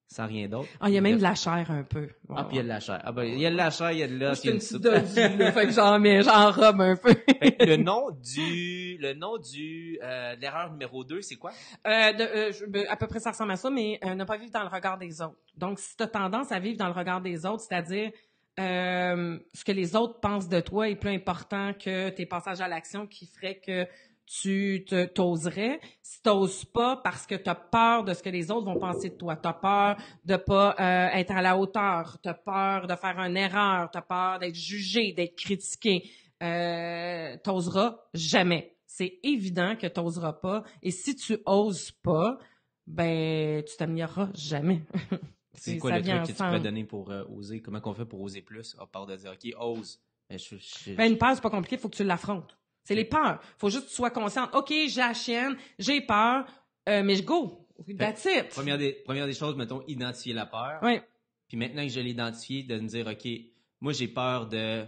sans rien d'autre. Ah, il y a même de la chair un peu. Wow. Ah, puis il y a de la chair. Ah, ben, il y a de la chair, il y a de l'os. C'est une petite dodue, là, fait que j'en robe un peu. Le nom de l'erreur numéro 2, c'est quoi? À peu près, ça ressemble à ça, mais ne pas vivre dans le regard des autres. Donc, si tu as tendance à vivre dans le regard des autres, c'est-à-dire ce que les autres pensent de toi est plus important que tes passages à l'action qui ferait que tu t'oserais. Si t'oses pas parce que t'as peur de ce que les autres vont penser de toi, t'as peur de pas être à la hauteur, t'as peur de faire une erreur, t'as peur d'être jugé, d'être critiqué, t'oseras jamais. C'est évident que t'oseras pas. Et si tu oses pas, ben tu t'amélioreras jamais. C'est quoi le truc que tu pourrais donner pour oser? Comment qu'on fait pour oser plus? À part de dire, OK, ose. Ben, une peur, c'est pas compliqué, il faut que tu l'affrontes. C'est les peurs. Faut juste que tu sois consciente. OK, j'ai la chienne, j'ai peur, mais je go. That's it. Première des choses, mettons, identifier la peur. Oui. Puis maintenant que je l'ai identifié, de me dire, OK, moi, j'ai peur de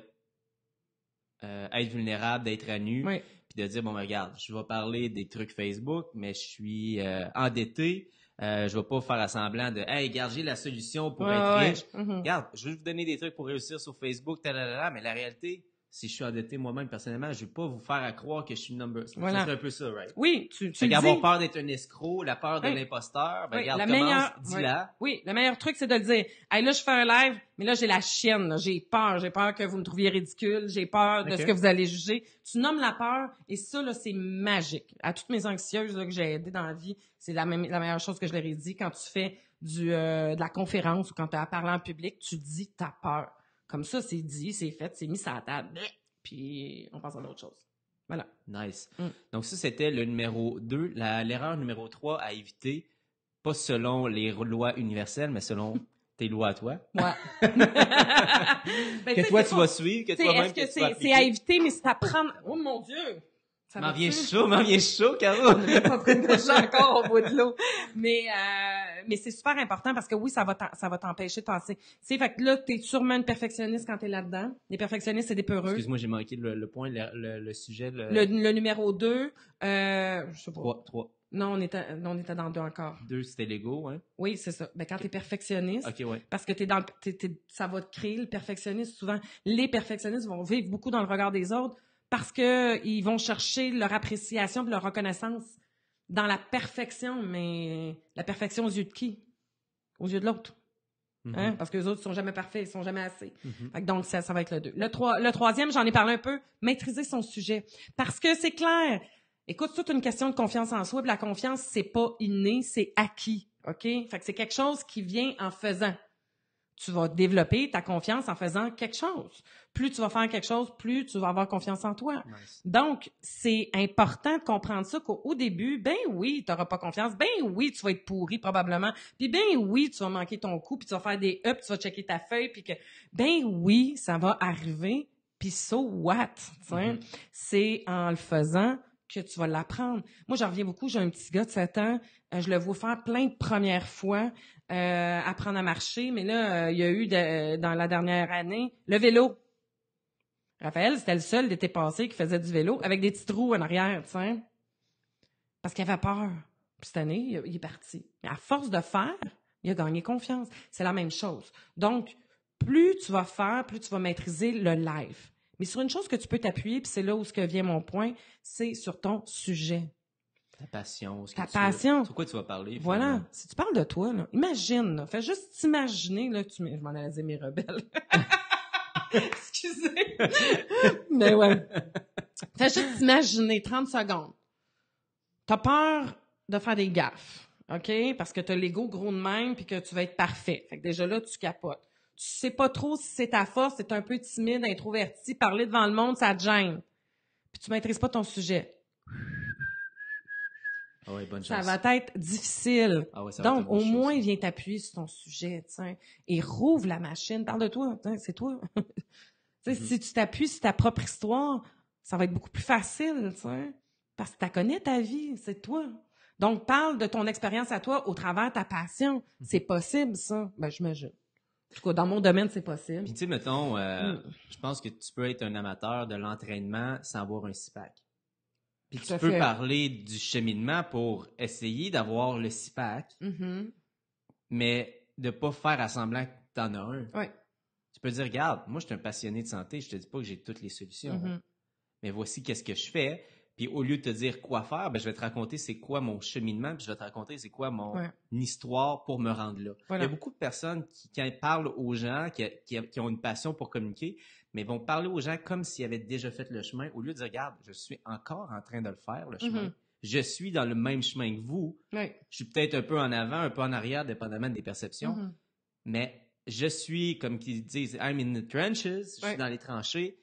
être vulnérable, d'être à nu. Oui. Puis de dire, bon, regarde, je vais parler des trucs Facebook, mais je suis endetté. Je vais pas faire semblant de, hey, regarde, j'ai la solution pour être riche. Mm-hmm. Regarde, je vais vous donner des trucs pour réussir sur Facebook, mais la réalité, si je suis endetté moi-même personnellement, je vais pas vous faire à croire que je suis number. Voilà. Ça serait un peu ça, right? Oui, tu le avoir dis. peur d'être un escroc, la peur de l'imposteur, ben regarde, commence, dis-la. Oui, le meilleur truc, c'est de le dire. Hey, là, je fais un live, mais là, j'ai la chienne, là. J'ai peur que vous me trouviez ridicule, j'ai peur de ce que vous allez juger. Tu nommes la peur, et ça, là, c'est magique. À toutes mes anxieuses, là, que j'ai aidées dans la vie, c'est la meilleure chose que je leur ai dit. Quand tu fais de la conférence ou quand tu as à parler en public, tu dis ta peur. Comme ça, c'est dit, c'est fait, c'est mis sur la table. Puis on passe à d'autres choses. Voilà. Nice. Donc ça, c'était le numéro 2. L'erreur numéro 3 à éviter, pas selon les lois universelles, mais selon tes lois à toi. Ouais. Que toi, tu vas suivre, que toi-même, est-ce que c'est à éviter, mais c'est à prendre... Oh mon Dieu! M'en viens chaud, Caro! On est en train de nager encore au bout de l'eau. Mais c'est super important parce que oui, ça va t'empêcher de penser. Tu sais, fait que là, t'es sûrement une perfectionniste quand t'es là-dedans. Les perfectionnistes, c'est des peureux. Excuse-moi, j'ai manqué le point, le sujet. Le numéro 2, je sais pas. 3. Non, on était dans le 2 encore. 2, c'était l'ego, hein? Oui, c'est ça. Ben, quand t'es perfectionniste. OK, ouais. Parce que ça va te créer le perfectionnisme. Souvent, les perfectionnistes vont vivre beaucoup dans le regard des autres parce que ils vont chercher leur appréciation et leur reconnaissance dans la perfection, mais la perfection aux yeux de qui? Aux yeux de l'autre. Hein? Parce que les autres sont jamais parfaits, ils sont jamais assez. Fait que donc, ça va être le 2. Le troisième, j'en ai parlé un peu, maîtriser son sujet. Parce que c'est clair. Écoute, c'est toute une question de confiance en soi. Puis la confiance, c'est pas inné, c'est acquis. OK? Fait que c'est quelque chose qui vient en faisant. Tu vas développer ta confiance en faisant quelque chose. Plus tu vas faire quelque chose, plus tu vas avoir confiance en toi. Nice. Donc, c'est important de comprendre ça qu'au début, ben oui, tu n'auras pas confiance. Ben oui, tu vas être pourri probablement. Puis ben oui, tu vas manquer ton coup, puis tu vas faire des ups, tu vas checker ta feuille, puis que ben oui, ça va arriver. Puis so what? C'est en le faisant que tu vas l'apprendre. Moi, j'en reviens beaucoup. J'ai un petit gars de 7 ans. je le vois faire plein de premières fois, apprendre à marcher, mais là, il y a eu dans la dernière année, le vélo. Raphaël, c'était le seul d'été passé qui faisait du vélo avec des petits trous en arrière, tu sais. Parce qu'il avait peur. Puis cette année, il est parti. Mais à force de faire, il a gagné confiance. C'est la même chose. Donc, plus tu vas faire, plus tu vas maîtriser le live. Mais sur une chose que tu peux t'appuyer, puis c'est là où vient mon point, c'est sur ton sujet. Ta passion. Ta passion. Sur quoi tu vas parler. Voilà. Finalement. Si tu parles de toi, là, imagine. Là, fais juste t'imaginer. Là, je m'en allais dire mes rebelles. Excusez. Mais ouais. Fais juste t'imaginer 30 secondes. T'as peur de faire des gaffes, OK? Parce que t'as l'ego gros de même puis que tu vas être parfait. Fait que déjà là, tu capotes. Tu sais pas trop si c'est ta force, t'es un peu timide, introverti, parler devant le monde, ça te gêne. Puis tu maîtrises pas ton sujet. Ah ouais, bonne Ça chance. va être difficile. Ah ouais, ça va Donc, être une au bonne moins, chose. viens t'appuyer sur ton sujet, tiens, et rouvre la machine. Parle de toi, c'est toi. Si tu t'appuies sur ta propre histoire, ça va être beaucoup plus facile, parce que tu connais ta vie, c'est toi. Donc, parle de ton expérience à toi au travers de ta passion. C'est possible, ça. Ben, j'imagine. En tout cas, dans mon domaine, c'est possible. Puis tu sais, mettons, je pense que tu peux être un amateur de l'entraînement sans avoir un CIPAC. Puis tu peux parler du cheminement pour essayer d'avoir le CIPAC, mais de pas faire à semblant que tu en as un. Oui. Tu peux dire, regarde, moi, je suis un passionné de santé, je te dis pas que j'ai toutes les solutions, mais voici qu'est-ce que je fais. Puis au lieu de te dire quoi faire, ben je vais te raconter c'est quoi mon cheminement, puis je vais te raconter c'est quoi mon histoire pour me rendre là. Voilà. Il y a beaucoup de personnes qui quand ils parlent aux gens, qui ont une passion pour communiquer, mais vont parler aux gens comme s'ils avaient déjà fait le chemin, au lieu de dire, regarde, je suis encore en train de le faire, le chemin. Je suis dans le même chemin que vous. Je suis peut-être un peu en avant, un peu en arrière, dépendamment des perceptions, mais je suis, comme qu'ils disent, I'm in the trenches, je suis dans les tranchées.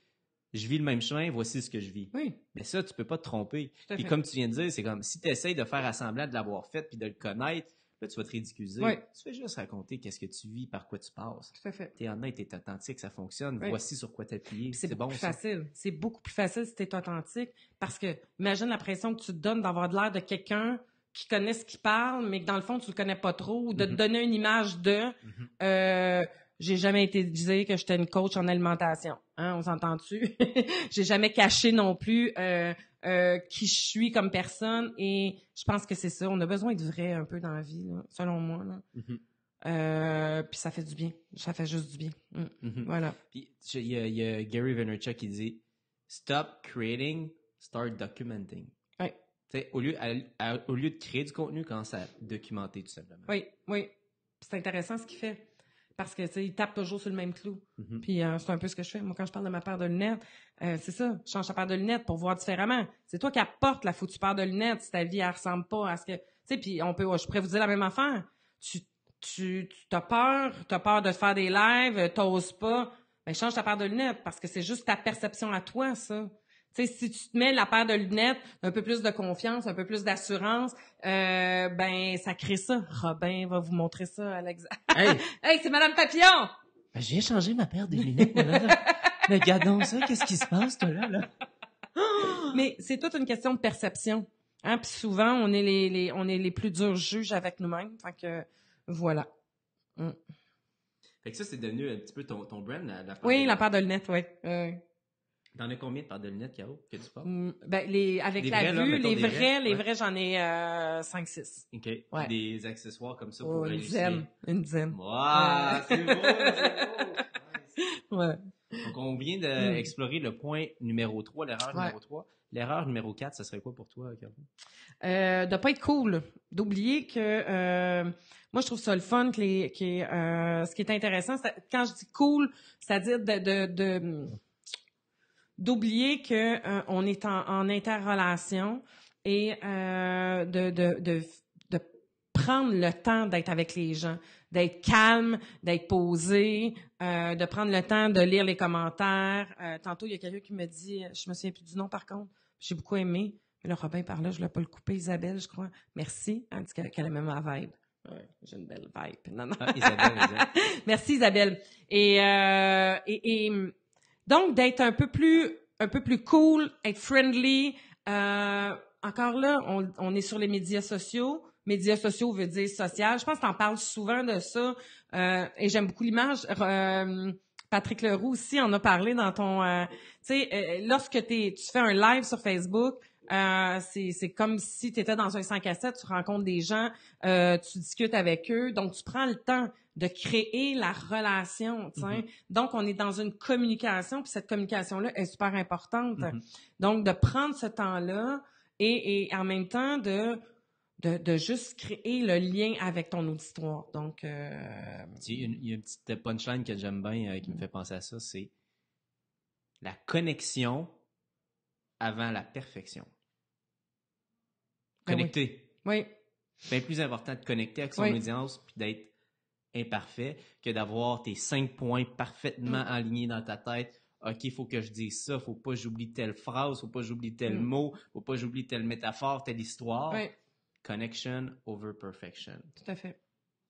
Je vis le même chemin, voici ce que je vis. Oui. Mais ça, tu peux pas te tromper. Puis comme tu viens de dire, c'est comme si tu essayes de faire assemblant de l'avoir fait puis de le connaître, là, tu vas te ridiculiser. Oui. Tu fais juste raconter qu'est-ce que tu vis, par quoi tu passes. Tout à fait. T'es honnête, t'es authentique, ça fonctionne. Oui. Voici sur quoi t'appuyer. C'est beaucoup plus facile. C'est beaucoup plus facile si t'es authentique parce que imagine la pression que tu te donnes d'avoir de l'air de quelqu'un qui connaît ce qu'il parle, mais que dans le fond, tu le connais pas trop, ou de te donner une image de... J'ai jamais été disé que j'étais une coach en alimentation. Hein, on s'entend-tu? J'ai jamais caché non plus qui je suis comme personne. Et je pense que c'est ça. On a besoin de vrai un peu dans la vie, là, selon moi. Là. Puis ça fait du bien. Ça fait juste du bien. Voilà. Puis il y a Gary Vaynerchuk qui dit « Stop creating, start documenting ». Au lieu de créer du contenu, commence à documenter tout simplement. Oui. C'est intéressant ce qu'il fait. Parce que, tu sais, il tape toujours sur le même clou. Puis c'est un peu ce que je fais. Moi, quand je parle de ma paire de lunettes, c'est ça. Je change ta paire de lunettes pour voir différemment. C'est toi qui apportes la foutue paire de lunettes si ta vie, elle ressemble pas à ce que... Tu sais, puis je pourrais vous dire la même affaire. Tu t'as peur de faire des lives, t'oses pas. Ben, change ta paire de lunettes parce que c'est juste ta perception à toi, ça. Tu sais, si tu te mets la paire de lunettes, un peu plus de confiance, un peu plus d'assurance, ben ça crée ça. Robin va vous montrer ça, Alex. Hey, c'est Madame Papillon! Ben, j'ai changé ma paire de lunettes, là. Mais regardons ça, qu'est-ce qui se passe, toi, là? Mais c'est toute une question de perception. Hein? Puis souvent, on est les plus durs juges avec nous-mêmes. Fait que, voilà. Fait que ça, c'est devenu un petit peu ton brand, la paire Oui, la paire de lunettes, oui. T'en as combien de paires de lunettes, Caro, que tu portes? Ben, avec la vue, les vrais, j'en ai 5-6. OK. Ouais. Des accessoires comme ça pour réussir. Une dizaine. Wow, c'est beau, c'est beau. Ouais. Donc, on vient d'explorer le point numéro 3, l'erreur numéro 3. L'erreur numéro 4, ça serait quoi pour toi, Caro? De pas être cool. D'oublier que... moi, je trouve ça le fun ce qui est intéressant, quand je dis cool, c'est-à-dire d'oublier que on est en interrelation et de prendre le temps d'être avec les gens, d'être calme, d'être posé, de prendre le temps de lire les commentaires. Tantôt, il y a quelqu'un qui me dit, je me souviens plus du nom par contre, j'ai beaucoup aimé. Mais là, Robin par là, je l'ai pas le coupé, Isabelle, je crois. Merci. Elle dit qu'elle a même ma vibe. Ouais, j'ai une belle vibe. Non. Ah, Isabelle. Merci, Isabelle. Et donc, d'être un peu plus cool, être friendly. Encore là, on est sur les médias sociaux. médias sociaux veut dire social. Je pense que t'en parles souvent de ça. Et j'aime beaucoup l'image. Patrick Leroux aussi en a parlé dans ton... tu sais, lorsque tu fais un live sur Facebook, c'est comme si tu étais dans un 5 à 7, tu rencontres des gens, tu discutes avec eux, donc tu prends le temps de créer la relation, tu sais. Mm-hmm. Donc, on est dans une communication, puis cette communication-là est super importante. Mm-hmm. Donc, de prendre ce temps-là et en même temps de juste créer le lien avec ton auditoire. Donc, il y a une petite punchline que j'aime bien qui me fait penser à ça, c'est la connexion avant la perfection. Connecter. Oui. C'est bien plus important de connecter avec son audience puis d'être imparfait que d'avoir tes 5 points parfaitement alignés dans ta tête. OK, il faut que je dise ça, faut pas que j'oublie telle phrase, faut pas que j'oublie tel mot, faut pas que j'oublie telle métaphore, telle histoire. Oui. Connection over perfection. Tout à fait.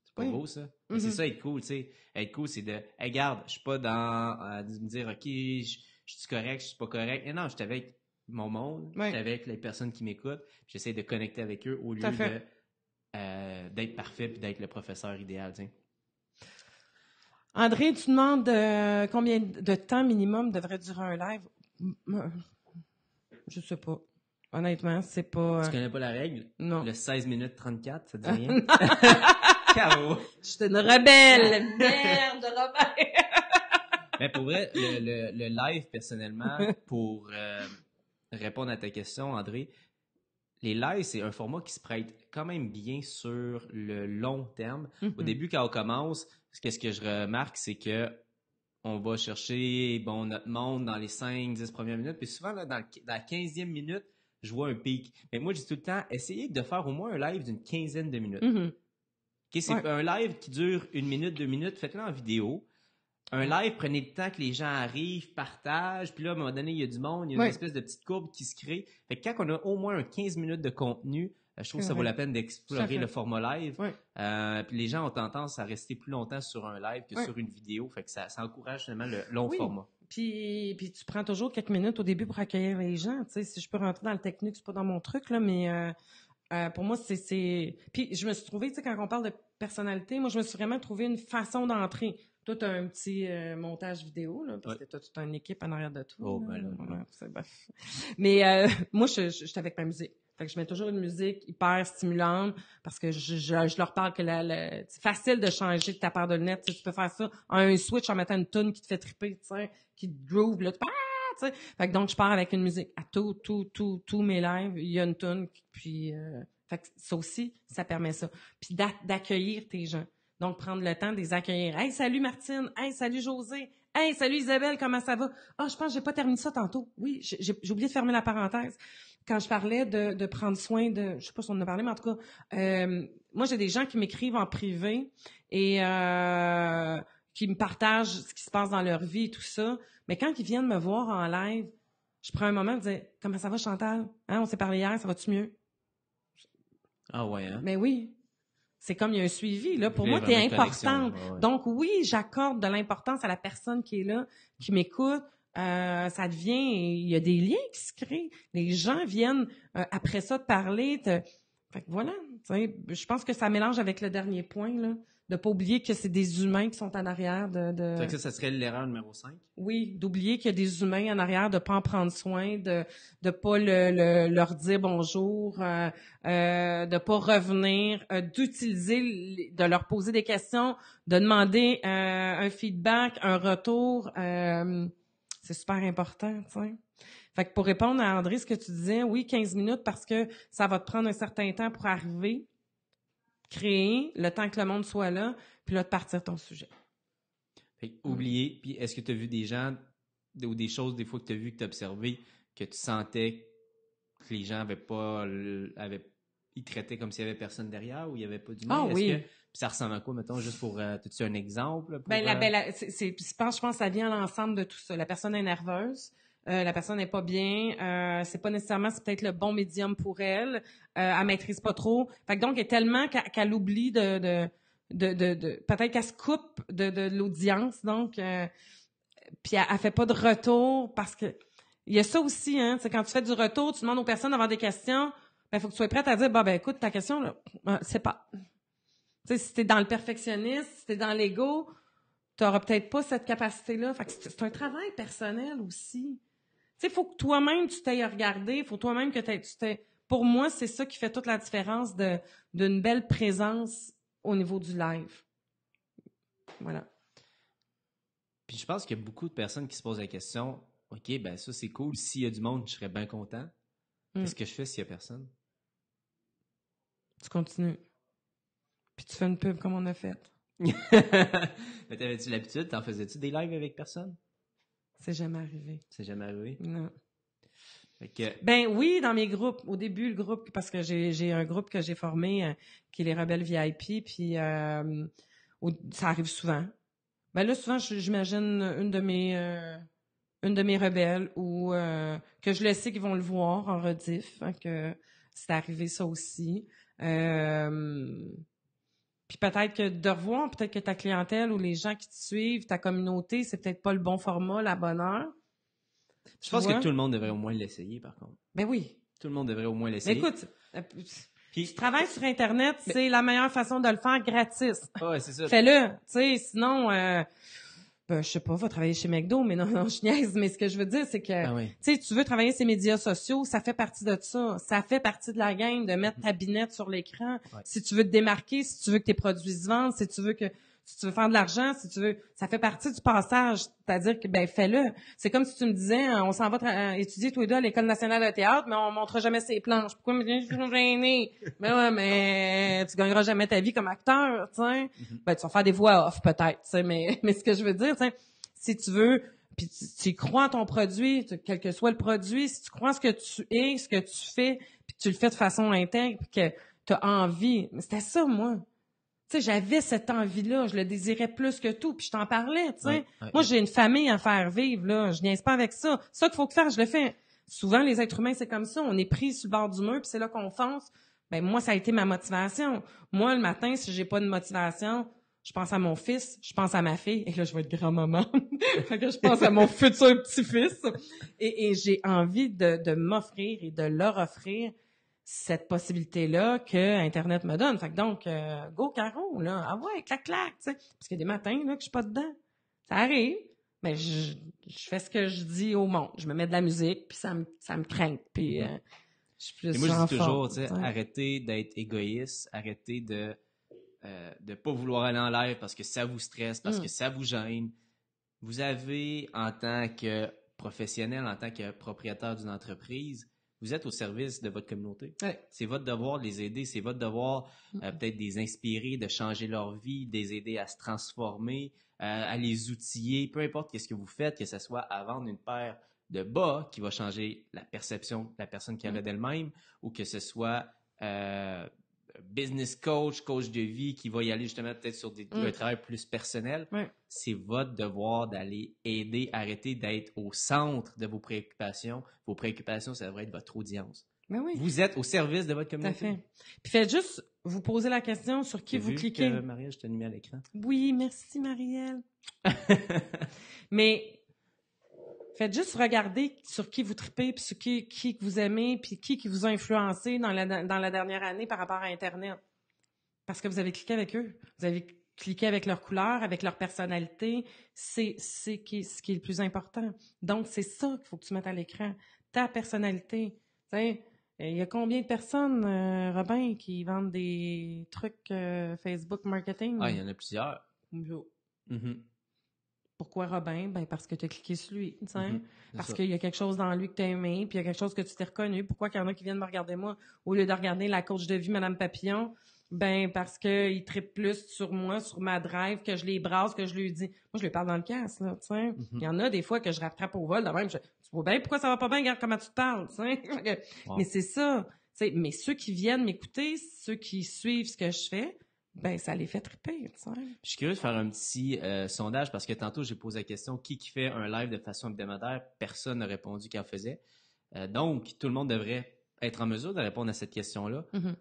C'est pas beau, ça? Mm-hmm. C'est ça, être cool, tu sais. Être cool, c'est de, hey, regarde, je suis pas dans, de me dire, OK, je suis correct, je suis pas correct. Et non, je suis avec mon monde, je suis avec les personnes qui m'écoutent, j'essaie de connecter avec eux au lieu d'être parfait puis d'être le professeur idéal, tu sais. André, tu demandes combien de temps minimum devrait durer un live? Je sais pas. Honnêtement, c'est pas... Tu connais pas la règle? Non. Le 16 minutes 34, ça dit rien? Caro! Je suis une rebelle! Merde, Robert! Mais pour vrai, le live, personnellement, pour répondre à ta question, André, les lives, c'est un format qui se prête quand même bien sur le long terme. Mm-hmm. Au début, quand on commence, ce que je remarque, c'est que on va chercher notre monde dans les 5-10 premières minutes, puis souvent, là, dans la 15e minute, je vois un pic. Mais moi, je dis tout le temps, essayez de faire au moins un live d'une 15aine de minutes. Mm-hmm. Okay, c'est un live qui dure 1 minute, 2 minutes, faites-le en vidéo. Un live, prenez le temps que les gens arrivent, partagent, puis là, à un moment donné, il y a du monde, il y a une espèce de petite courbe qui se crée. Fait que quand on a au moins un 15 minutes de contenu, je trouve que ça vaut la peine d'explorer le format live. Puis les gens ont tendance à rester plus longtemps sur un live que sur une vidéo. Fait que ça encourage finalement le long format. Puis tu prends toujours quelques minutes au début pour accueillir les gens. Tu sais, si je peux rentrer dans le technique, c'est pas dans mon truc, là, mais pour moi, c'est... Puis je me suis trouvée, tu sais, quand on parle de personnalité, moi, je me suis vraiment trouvé une façon d'entrer. Toi, tu as un petit montage vidéo, là, parce que toi, tu as une équipe en arrière de toi. Oh, c'est baf. Mais moi, je suis avec ma musique. Fait que je mets toujours une musique hyper stimulante parce que je leur parle que c'est facile de changer de ta paire de lunettes. Tu peux faire ça en un switch en mettant une tune qui te fait triper, tu sais, qui te groove, là, tu sais. Fait que donc, je pars avec une musique. À tous mes lives, il y a une tune, puis fait que ça aussi, ça permet ça. Puis d'accueillir tes gens. Donc, prendre le temps de les accueillir. « Hey, salut Martine! Hey, salut José! Hey, salut Isabelle, comment ça va? Ah, je pense que j'ai pas terminé ça tantôt. Oui, j'ai oublié de fermer la parenthèse. Quand je parlais de prendre soin de... Je sais pas si on en a parlé, mais en tout cas, moi, j'ai des gens qui m'écrivent en privé et qui me partagent ce qui se passe dans leur vie et tout ça. Mais quand ils viennent me voir en live, je prends un moment de dire « Comment ça va, Chantal? Hein, on s'est parlé hier, ça va-tu mieux? » Ah ouais, hein? Mais oui. C'est comme il y a un suivi, là. Pour moi, t'es importante. Ouais. Donc, oui, j'accorde de l'importance à la personne qui est là, qui m'écoute. Ça devient... Il y a des liens qui se créent. Les gens viennent, après ça, te parler. Fait que voilà. Je pense que ça mélange avec le dernier point, là. De pas oublier que c'est des humains qui sont en arrière de... Fait que ça serait l'erreur numéro 5? Oui, d'oublier qu'il y a des humains en arrière, de pas en prendre soin, de pas leur dire bonjour, de pas revenir, d'utiliser, de leur poser des questions, de demander un feedback, un retour. C'est super important, tu sais. Fait que pour répondre à André, ce que tu disais, oui, 15 minutes parce que ça va te prendre un certain temps pour arriver, créer, le temps que le monde soit là, puis là, de partir ton sujet. Fait que oublier, puis est-ce que tu as vu des gens ou des choses des fois que tu as vu, que tu as observé, que tu sentais que les gens ils traitaient comme s'il y avait personne derrière ou il y avait pas d'humain? Ah oui. Puis ça ressemble à quoi, mettons, juste pour... as-tu un exemple? Pour, je pense que ça vient à l'ensemble de tout ça. La personne est nerveuse. La personne n'est pas bien, c'est pas nécessairement, c'est peut-être le bon médium pour elle, elle maîtrise pas trop. Fait que donc, elle est tellement qu'elle oublie de peut-être qu'elle se coupe de l'audience, donc, puis elle fait pas de retour parce que il y a ça aussi, hein, c'est quand tu fais du retour, tu demandes aux personnes d'avoir des questions, ben, faut que tu sois prête à dire, ben, écoute, ta question, là, c'est pas. Tu sais, si t'es dans le perfectionnisme, si t'es dans l'ego, t'auras peut-être pas cette capacité-là. Fait que c'est un travail personnel aussi. Tu sais, faut que toi-même, tu t'ailles regarder, faut toi-même que tu t'aies... Pour moi, c'est ça qui fait toute la différence d'une belle présence au niveau du live. Voilà. Puis je pense qu'il y a beaucoup de personnes qui se posent la question, OK, ben ça c'est cool, s'il y a du monde, je serais bien content. Qu'est-ce que je fais s'il y a personne? Tu continues. Puis tu fais une pub comme on a fait. Mais t'avais-tu l'habitude? T'en faisais-tu des lives avec personne? C'est jamais arrivé. C'est jamais arrivé? Non. Fait que... Ben oui, dans mes groupes. Au début, le groupe, parce que j'ai un groupe que j'ai formé qui est les Rebelles VIP, puis ça arrive souvent. Ben là, souvent, j'imagine une de mes rebelles ou que je le sais qu'ils vont le voir en rediff. Hein, que c'est arrivé ça aussi. Puis peut-être que de revoir, peut-être que ta clientèle ou les gens qui te suivent, ta communauté, c'est peut-être pas le bon format, la bonne heure. Je pense que tout le monde devrait au moins l'essayer, par contre. Ben oui. Tout le monde devrait au moins l'essayer. Mais écoute, puis tu travailles sur Internet, c'est la meilleure façon de le faire gratis. Ouais, c'est ça. Fais-le, tu sais, sinon, je sais pas, va travailler chez McDo, mais non, je niaise, mais ce que je veux dire, c'est que, tu sais, tu veux travailler ces médias sociaux, ça fait partie de ça. Ça fait partie de la game de mettre ta binette sur l'écran. Ouais. Si tu veux te démarquer, si tu veux que tes produits se vendent, si tu veux faire de l'argent, si tu veux, ça fait partie du passage. C'est-à-dire que, ben, fais-le. C'est comme si tu me disais, on s'en va étudier tous les deux à l'École nationale de théâtre, mais on montrera jamais ses planches. Pourquoi me dire, je suis gênée? Ben ouais, mais tu gagneras jamais ta vie comme acteur, tu sais. Mm-hmm. Ben, tu vas faire des voix off, peut-être, tu sais, mais ce que je veux dire, tu sais, si tu veux, puis tu crois en ton produit, quel que soit le produit, si tu crois en ce que tu es, ce que tu fais, puis tu le fais de façon intègre, puis que tu as envie. Mais c'était ça, moi. Tu sais, j'avais cette envie-là, je le désirais plus que tout, puis je t'en parlais, tu sais. Moi, j'ai une famille à faire vivre, là, je niaise pas avec ça. Ça qu'il faut faire, je le fais. Souvent, les êtres humains, c'est comme ça, on est pris sur le bord du mur, puis c'est là qu'on fonce. Ben moi, ça a été ma motivation. Moi, le matin, si j'ai pas de motivation, je pense à mon fils, je pense à ma fille, et là, je vais être grand-maman. Fait que je pense à mon futur petit-fils. Et j'ai envie de m'offrir et de leur offrir cette possibilité-là que Internet me donne. Fait que donc, go Caro, là. Ah ouais, clac, tu sais. Parce qu'il y a des matins, là, que je suis pas dedans. Ça arrive. Mais je fais ce que je dis au monde. Je me mets de la musique, puis ça me craint. Puis, je suis plus. Et moi, je dis toujours, tu sais, arrêtez d'être égoïste, arrêtez de pas vouloir aller en live parce que ça vous stresse, parce que ça vous gêne. Vous avez, en tant que professionnel, en tant que propriétaire d'une entreprise, vous êtes au service de votre communauté. Ouais. C'est votre devoir de les aider. C'est votre devoir peut-être de les inspirer, de changer leur vie, de les aider à se transformer, à les outiller. Peu importe qu'est-ce que vous faites, que ce soit à vendre une paire de bas qui va changer la perception de la personne qui en a d'elle-même, ou que ce soit business coach de vie qui va y aller justement peut-être sur un travail plus personnel. Ouais. C'est votre devoir d'aller aider, arrêter d'être au centre de vos préoccupations. Vos préoccupations, ça devrait être votre audience. Mais oui. Vous êtes au service de votre communauté. Tout à fait. Puis faites juste vous poser la question sur qui vous cliquez. Que, Marielle, je t'ai mis à l'écran. Oui, merci Marielle. Mais faites juste regarder sur qui vous tripez, puis sur qui vous aimez, puis qui vous a influencé dans la dernière année par rapport à Internet. Parce que vous avez cliqué avec eux. Vous avez cliqué avec leur couleur, avec leur personnalité. C'est ce qui est le plus important. Donc, c'est ça qu'il faut que tu mettes à l'écran. Ta personnalité. Tu sais, il y a combien de personnes, Robin, qui vendent des trucs Facebook marketing? Ah, il y en a plusieurs. Mm-hmm. Pourquoi Robin? Ben parce que tu as cliqué sur lui, tu sais. Mm-hmm. Parce qu'il y a quelque chose dans lui que tu as aimé, puis il y a quelque chose que tu t'es reconnu. Pourquoi qu'il y en a qui viennent me regarder moi au lieu de regarder la coach de vie Madame Papillon? Ben parce que ils trippent plus sur moi, sur ma drive, que je les brasse, que je lui dis. Moi, je lui parle dans le casse, là, tu sais. Il y en a des fois que je rattrape au vol, de même, tu vois bien pourquoi ça va pas bien, regarde comment tu te parles, tu sais. Wow. Mais c'est ça. Tu sais, mais ceux qui viennent m'écouter, ceux qui suivent ce que je fais, ben ça les fait tripper, tu sais. Je suis curieux de faire un petit sondage parce que tantôt j'ai posé la question qui fait un live de façon hebdomadaire, personne n'a répondu qui en faisait. Donc tout le monde devrait être en mesure de répondre à cette question-là. Mm-hmm.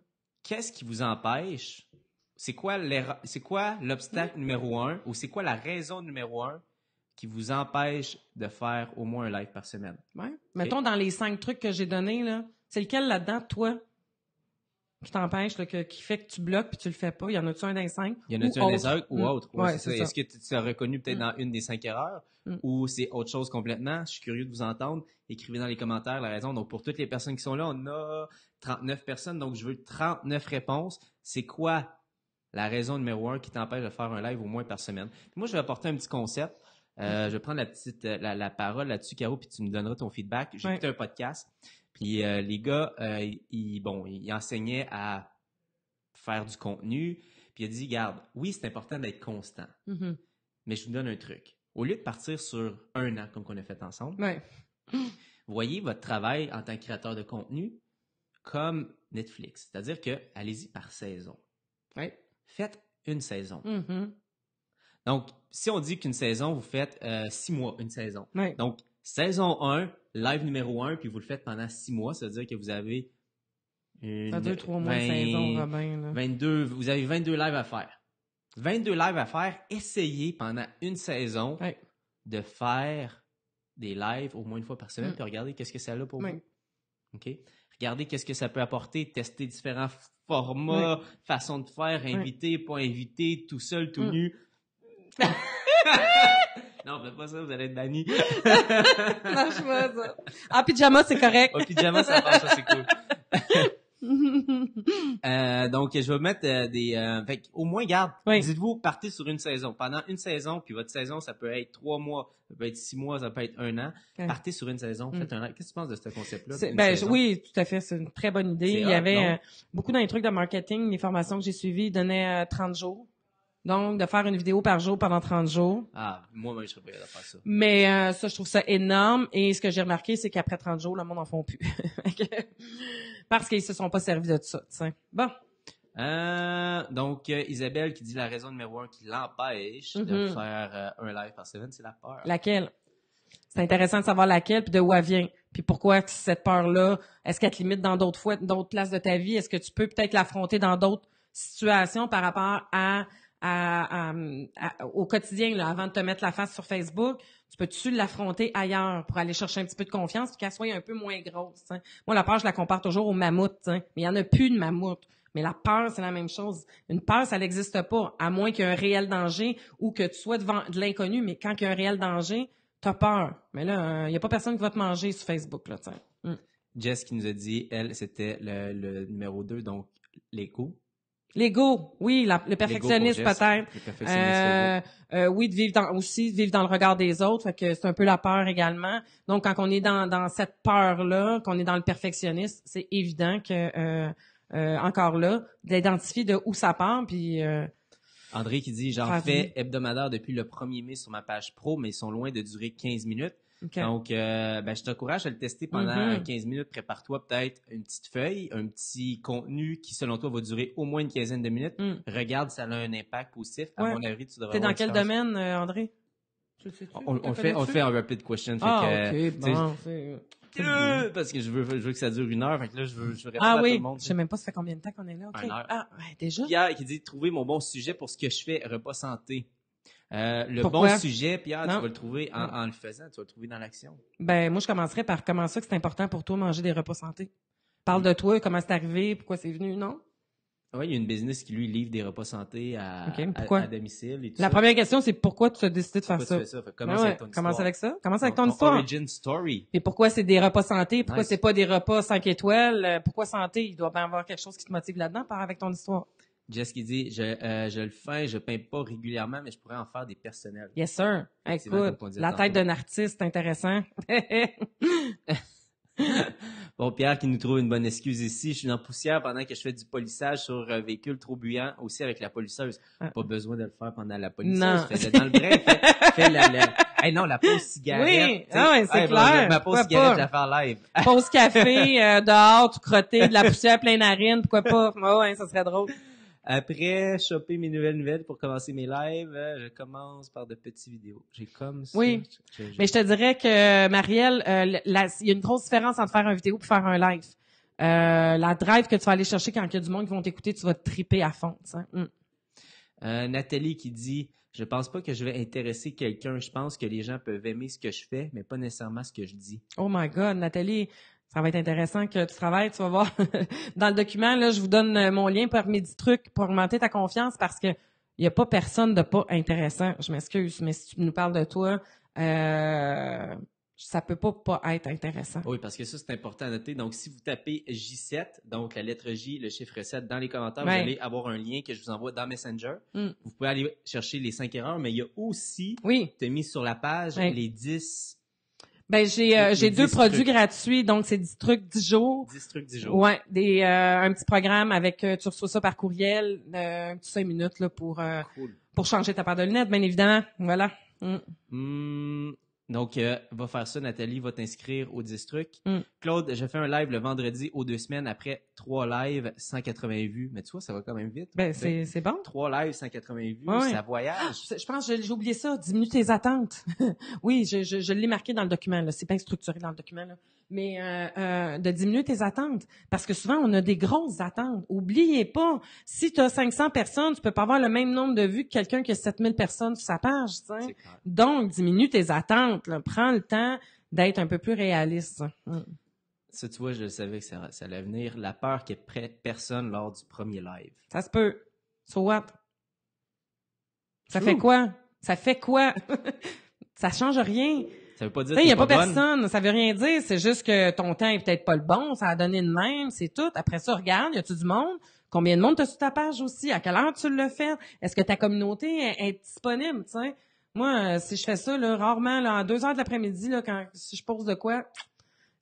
Qu'est-ce qui vous empêche? C'est quoi l'obstacle numéro 1 ou c'est quoi la raison numéro 1 qui vous empêche de faire au moins un live par semaine? Ouais. Mettons dans les 5 trucs que j'ai donnés là, c'est lequel là-dedans toi qui t'empêche, là, qui fait que tu bloques puis tu le fais pas? Y en a-tu un des 5? Y en a-tu un des 5 ou autre? Ouais, c'est ça. Est-ce que tu as reconnu peut-être dans une des 5 erreurs ou c'est autre chose complètement? Je suis curieux de vous entendre. Écrivez dans les commentaires la raison. Donc, pour toutes les personnes qui sont là, on a 39 personnes. Donc, je veux 39 réponses. C'est quoi la raison numéro 1 qui t'empêche de faire un live au moins par semaine? Puis moi, je vais apporter un petit concept. Je vais prendre la parole là-dessus, Caro, puis tu me donneras ton feedback. J'ai écouté un podcast. Puis les gars, ils enseignaient à faire du contenu. Puis il a dit, regarde, oui, c'est important d'être constant. Mais je vous donne un truc. Au lieu de partir sur 1 an, comme qu'on a fait ensemble, voyez votre travail en tant que créateur de contenu comme Netflix. C'est-à-dire que allez-y par saison. Faites une saison. Donc, si on dit qu'une saison, vous faites 6 mois, une saison. Donc, saison 1, live numéro 1, puis vous le faites pendant 6 mois, ça veut dire que vous avez 2-3 mois de saison, Robin. Là. 22, vous avez 22 lives à faire. 22 lives à faire, essayez pendant une saison de faire des lives au moins une fois par semaine, puis regardez qu'est-ce que ça a pour vous. OK? Regardez qu'est-ce que ça peut apporter, tester différents formats, façons de faire, inviter, pas inviter, tout seul, tout nu. Non, faites pas ça, vous allez être banni. Non, je vois ça. En pyjama, c'est correct. En pyjama, ça passe, ça, c'est cool. Donc, je vais mettre fait, au moins, garde, dites-vous, partez sur une saison. Pendant une saison, puis votre saison, ça peut être 3 mois, ça peut être 6 mois, ça peut être 1 an. Partez sur une saison, faites un live. Qu'est-ce que tu penses de ce concept-là? Oui, tout à fait, c'est une très bonne idée. Il y avait beaucoup dans les trucs de marketing, les formations que j'ai suivies, ils donnaient 30 jours. Donc, de faire une vidéo par jour pendant 30 jours. Ah, moi-même, je serais prêt à faire ça. Mais ça, je trouve ça énorme. Et ce que j'ai remarqué, c'est qu'après 30 jours, le monde n'en font plus. Parce qu'ils se sont pas servis de ça, tu sais. Bon. Donc, Isabelle qui dit la raison numéro 1 qui l'empêche de faire un live par semaine, c'est la peur. Laquelle? C'est intéressant de savoir laquelle puis de où elle vient. Puis pourquoi cette peur-là, est-ce qu'elle te limite dans d'autres places de ta vie? Est-ce que tu peux peut-être l'affronter dans d'autres situations par rapport au quotidien, là, avant de te mettre la face sur Facebook, tu peux-tu l'affronter ailleurs pour aller chercher un petit peu de confiance puis qu'elle soit un peu moins grosse, t'sais. Moi, la peur, je la compare toujours au mammouth, t'sais. Mais il y en a plus de mammouth. Mais la peur, c'est la même chose. Une peur, ça n'existe pas, à moins qu'il y ait un réel danger ou que tu sois devant de l'inconnu, mais quand il y a un réel danger, t'as peur. Mais là, il y a pas personne qui va te manger sur Facebook, là, t'sais. Jess qui nous a dit, elle, c'était le numéro 2, donc l'ego. L'ego, oui, le perfectionniste peut-être. Le perfectionniste. Oui, de vivre dans le regard des autres, fait que c'est un peu la peur également. Donc quand on est dans cette peur-là, qu'on est dans le perfectionniste, c'est évident que encore là, d'identifier de où ça part, puis André qui dit, j'en fais hebdomadaire depuis le 1er mai sur ma page pro, mais ils sont loin de durer 15 minutes. Okay. Donc, je t'encourage à le tester pendant 15 minutes. Prépare-toi peut-être une petite feuille, un petit contenu qui, selon toi, va durer au moins une quinzaine de minutes. Regarde si ça a un impact positif. À mon avis, tu devrais. T'es dans quel domaine, André? On fait un rapid question. Parce que je veux que ça dure 1 heure. Fait que là, je veux répondre à tout le monde. Je sais même pas ça fait combien de temps qu'on est là. Okay. 1 heure. Ah, déjà? Pierre qui dit, trouver mon bon sujet pour ce que je fais, repas santé. Pourquoi? Bon sujet, Pierre, tu vas le trouver en le faisant, tu vas le trouver dans l'action. Moi, je commencerais par comment ça que c'est important pour toi manger des repas santé. Parle de toi, comment c'est arrivé, pourquoi c'est venu, non? Oui, il y a une business qui, lui, livre des repas santé à domicile. Et tout la première question, c'est pourquoi tu as décidé de faire ça? Tu fais ça? Commence avec ton histoire. Commence avec ça. Commence avec ton histoire. Origin story. Et pourquoi c'est des repas santé? Pourquoi c'est pas des repas 5 étoiles? Pourquoi santé? Il doit bien avoir quelque chose qui te motive là-dedans. Pars avec ton histoire. Jess qui dit, je le fais, je peins pas régulièrement, mais je pourrais en faire des personnels. Yes, sir. Écoute, la tête d'un artiste, c'est intéressant. Bon, Pierre qui nous trouve une bonne excuse ici. Je suis dans la poussière pendant que je fais du polissage sur un véhicule trop bruyant, aussi avec la polisseuse. Pas besoin de le faire pendant la polisseuse. Non. Fais-le dans le vrai. Fais non, la pause cigarette. Oui, c'est clair. Ma pause cigarette, je la fais en live. Pause café, dehors, tout crotté, de la poussière plein narine, pourquoi pas? Ouais, ça serait drôle. Après, choper mes nouvelles pour commencer mes lives, je commence par de petites vidéos. J'ai comme ça. Oui, mais je te dirais que, Marielle, il y a une grosse différence entre faire une vidéo et faire un live. La drive que tu vas aller chercher quand il y a du monde qui vont t'écouter, tu vas te triper à fond. Nathalie qui dit, je pense pas que je vais intéresser quelqu'un. Je pense que les gens peuvent aimer ce que je fais, mais pas nécessairement ce que je dis. Oh my God, Nathalie, Ça va être intéressant que tu travailles. Tu vas voir dans le document, là, je vous donne mon lien pour mes 10 trucs pour augmenter ta confiance parce que il y a pas personne de pas intéressant. Je m'excuse, mais si tu nous parles de toi, ça peut pas être intéressant. Oui, parce que ça, c'est important à noter. Donc, si vous tapez J7, donc la lettre J, le chiffre 7, dans les commentaires, vous allez avoir un lien que je vous envoie dans Messenger. Vous pouvez aller chercher les 5 erreurs, mais il y a aussi, tu as mis sur la page les 10... Ben, j'ai 2 produits gratuits, donc c'est 10 trucs 10 jours. 10 trucs 10 jours. Ouais, un petit programme avec, tu reçois ça par courriel, un petit 5 minutes, là, pour changer ta paire de lunettes, bien évidemment. Voilà. Donc, va faire ça, Nathalie, va t'inscrire aux 10 trucs. Claude, je fais un live le vendredi aux 2 semaines après 3 lives, 180 vues. Mais tu vois, ça va quand même vite. Ben, c'est bon. 3 lives, 180 vues, ça voyage. Je pense que j'ai oublié ça. Diminue tes attentes. Oui, je l'ai marqué dans le document, là. C'est bien structuré dans le document, là. Mais de diminuer tes attentes. Parce que souvent, on a des grosses attentes. Oubliez pas, si tu as 500 personnes, tu peux pas avoir le même nombre de vues que quelqu'un qui a 7000 personnes sur sa page. T'sais. Donc, diminue tes attentes. Là. Prends le temps d'être un peu plus réaliste. Ça, tu vois, je savais que ça allait venir. La peur qu'il n'y ait personne lors du premier live. Ça se peut. So what? Ça fait quoi? Ça fait quoi? Ça change rien. Ça veut pas dire que il y a pas personne, ça veut rien dire, c'est juste que ton temps est peut-être pas le bon, ça a donné de même, c'est tout. Après ça, regarde, y a-tu du monde? Combien de monde t'as sur ta page aussi? À quelle heure tu le fais? Est-ce que ta communauté est disponible, tu sais? Moi, si je fais ça, là, rarement, là, en 2 heures de l'après-midi, là, si je pose de quoi,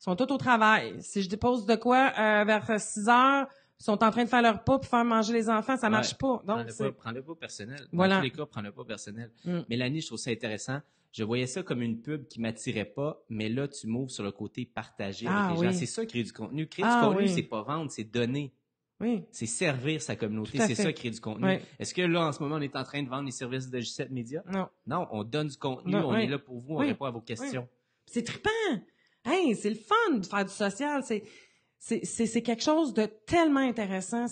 ils sont tous au travail. Si je dépose de quoi, vers 6 heures, ils sont en train de faire leur pas pour faire manger les enfants, ça marche pas. Donc, prends-le pas personnel. Voilà. Dans tous les cas, prends-le pas personnel. Mélanie, je trouve ça intéressant. Je voyais ça comme une pub qui m'attirait pas, mais là, tu m'ouvres sur le côté partagé avec les gens. C'est ça, créer du contenu. Créer du contenu, c'est pas vendre, c'est donner. Oui. C'est servir sa communauté. C'est ça, créer du contenu. Oui. Est-ce que là, en ce moment, on est en train de vendre les services de J7 Media? Non. Non, on donne du contenu, on est là pour vous, on répond à vos questions. C'est trippant! Hey, c'est le fun de faire du social. C'est quelque chose de tellement intéressant.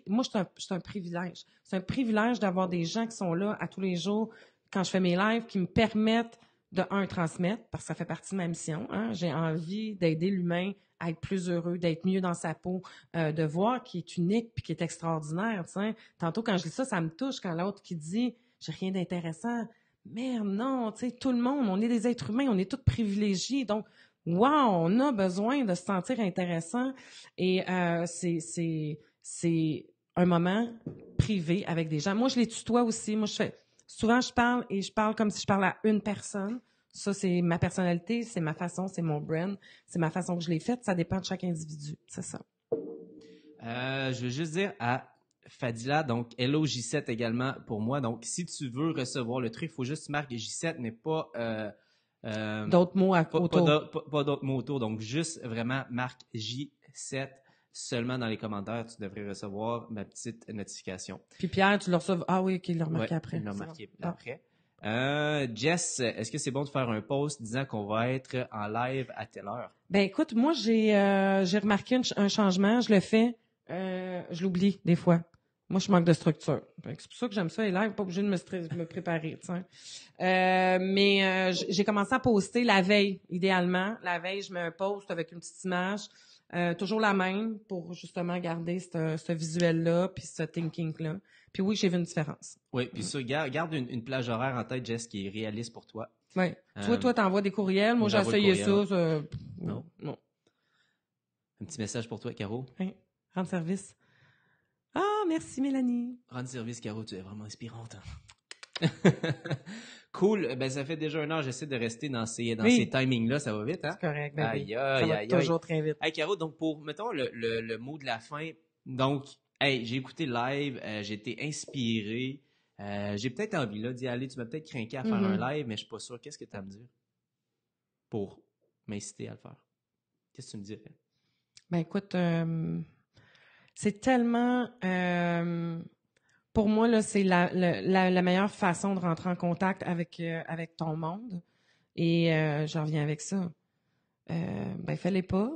Moi, c'est un privilège. C'est un privilège d'avoir des gens qui sont là à tous les jours quand je fais mes lives, qui me permettent de transmettre, parce que ça fait partie de ma mission. Hein? J'ai envie d'aider l'humain à être plus heureux, d'être mieux dans sa peau, de voir qu'il est unique puis qu'il est extraordinaire. T'sais. Tantôt, quand je dis ça, ça me touche quand l'autre qui dit « j'ai rien d'intéressant ». Merde, non, tu sais, tout le monde, on est des êtres humains, on est tous privilégiés. Donc, wow, on a besoin de se sentir intéressant. Et c'est un moment privé avec des gens. Moi, je les tutoie aussi. Moi, souvent, je parle comme si je parlais à une personne. Ça, c'est ma personnalité, c'est ma façon, c'est mon brand, c'est ma façon que je l'ai faite. Ça dépend de chaque individu, c'est ça. Je veux juste dire à Fadila, donc Hello J7 également pour moi. Donc, si tu veux recevoir le truc, il faut juste marquer J7, mais pas... d'autres mots autour. Pas d'autres mots autour. Donc, juste vraiment marque J7 seulement dans les commentaires. Tu devrais recevoir ma petite notification. Puis Pierre, tu le reçois... Ah oui, OK, il l'a remarqué après. Il l'a remarqué après. Jess, est-ce que c'est bon de faire un post disant qu'on va être en live à telle heure? Ben écoute, moi j'ai remarqué un changement, je le fais, je l'oublie des fois. Moi je manque de structure. C'est pour ça que j'aime ça les lives, pas obligé de me préparer, tu sais. Mais j'ai commencé à poster la veille, idéalement. La veille, je mets un post avec une petite image, toujours la même pour justement garder ce visuel-là puis ce thinking-là. Puis oui, j'ai vu une différence. Oui, puis ça, garde une plage horaire en tête, Jess, qui est réaliste pour toi. Oui. Toi, t'envoies des courriels. Moi, j'ai essayé ça. Non. Un petit message pour toi, Caro. Oui. Rendre service. Ah, merci, Mélanie. Rendre service, Caro, tu es vraiment inspirante. Hein? Cool. Ben, ça fait déjà 1 heure, j'essaie de rester dans ces timings-là. Ça va vite, hein? C'est correct. Ça va toujours très vite. Hey, Caro, donc mettons, le mot de la fin. Donc, hey, j'ai écouté le live, j'ai été inspiré. J'ai peut-être envie là d'y aller. Tu m'as peut-être craqué à faire un live, mais je suis pas sûr. Qu'est-ce que tu as à me dire pour m'inciter à le faire? Qu'est-ce que tu me dirais? Ben écoute, c'est tellement... pour moi, là, c'est la meilleure façon de rentrer en contact avec ton monde. Et je reviens avec ça. Ben fais-les pas.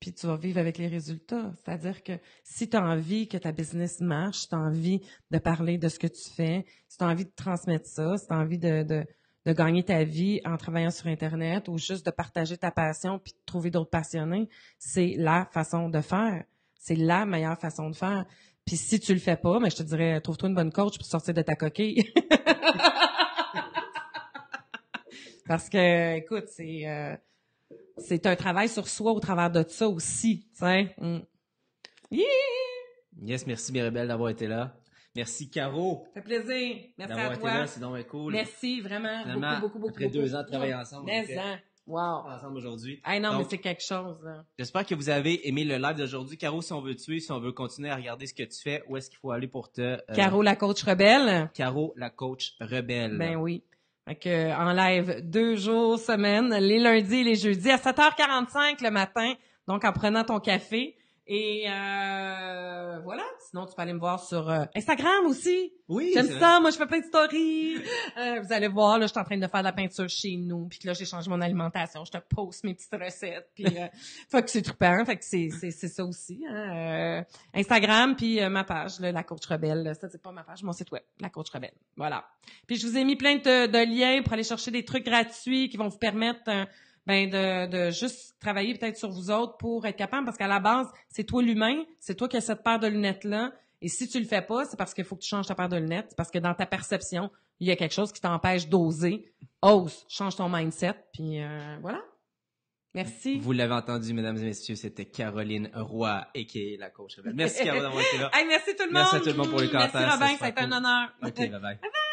Puis tu vas vivre avec les résultats. C'est-à-dire que si tu as envie que ta business marche, si tu as envie de parler de ce que tu fais, si tu as envie de transmettre ça, si tu as envie de de gagner ta vie en travaillant sur Internet ou juste de partager ta passion puis de trouver d'autres passionnés, c'est la façon de faire. C'est la meilleure façon de faire. Puis si tu le fais pas, mais je te dirais, trouve-toi une bonne coach pour sortir de ta coquille. Parce que, écoute, c'est un travail sur soi au travers de ça aussi, tu sais. Yeah! Yes, merci Mirabelle d'avoir été là. Merci Caro. Ça fait plaisir. Merci à toi. D'avoir été là, c'est donc cool. Merci, vraiment. Finalement, beaucoup. après 2 ans de travailler ensemble. Wow. Ensemble aujourd'hui. Hey, non, donc, mais c'est quelque chose, là. J'espère que vous avez aimé le live d'aujourd'hui. Caro, si on veut te suivre, si on veut continuer à regarder ce que tu fais, où est-ce qu'il faut aller pour te... Caro, la coach rebelle. Caro, la coach rebelle. Ben oui. Fait que, en live 2 jours semaine, les lundis et les jeudis, à 7h45 le matin, donc en prenant ton café. Et voilà. Sinon, tu peux aller me voir sur Instagram aussi. Oui. J'aime ça. Moi, je fais plein de stories. Vous allez voir, là, je suis en train de faire de la peinture chez nous. Puis que là, j'ai changé mon alimentation. Je te poste mes petites recettes. Puis, fait que c'est trippant. Fait que c'est ça aussi. Hein. Instagram, puis ma page, là, La Coach Rebelle. Ça, c'est pas ma page, mon site web, La Coach Rebelle. Voilà. Puis je vous ai mis plein de liens pour aller chercher des trucs gratuits qui vont vous permettre... de juste travailler peut-être sur vous autres pour être capable, parce qu'à la base, c'est toi l'humain, c'est toi qui as cette paire de lunettes-là, et si tu le fais pas, c'est parce qu'il faut que tu changes ta paire de lunettes, c'est parce que dans ta perception, il y a quelque chose qui t'empêche d'oser. Ose, change ton mindset, puis voilà. Merci. Vous l'avez entendu, mesdames et messieurs, c'était Caroline Roy, a.k.a. La Coach Rebelle. Merci Caroline d'avoir été là. Hey, merci tout le monde. Merci à tout le monde pour les commentaires. Merci Robin, ça a été un honneur. OK, bye bye. Bye bye.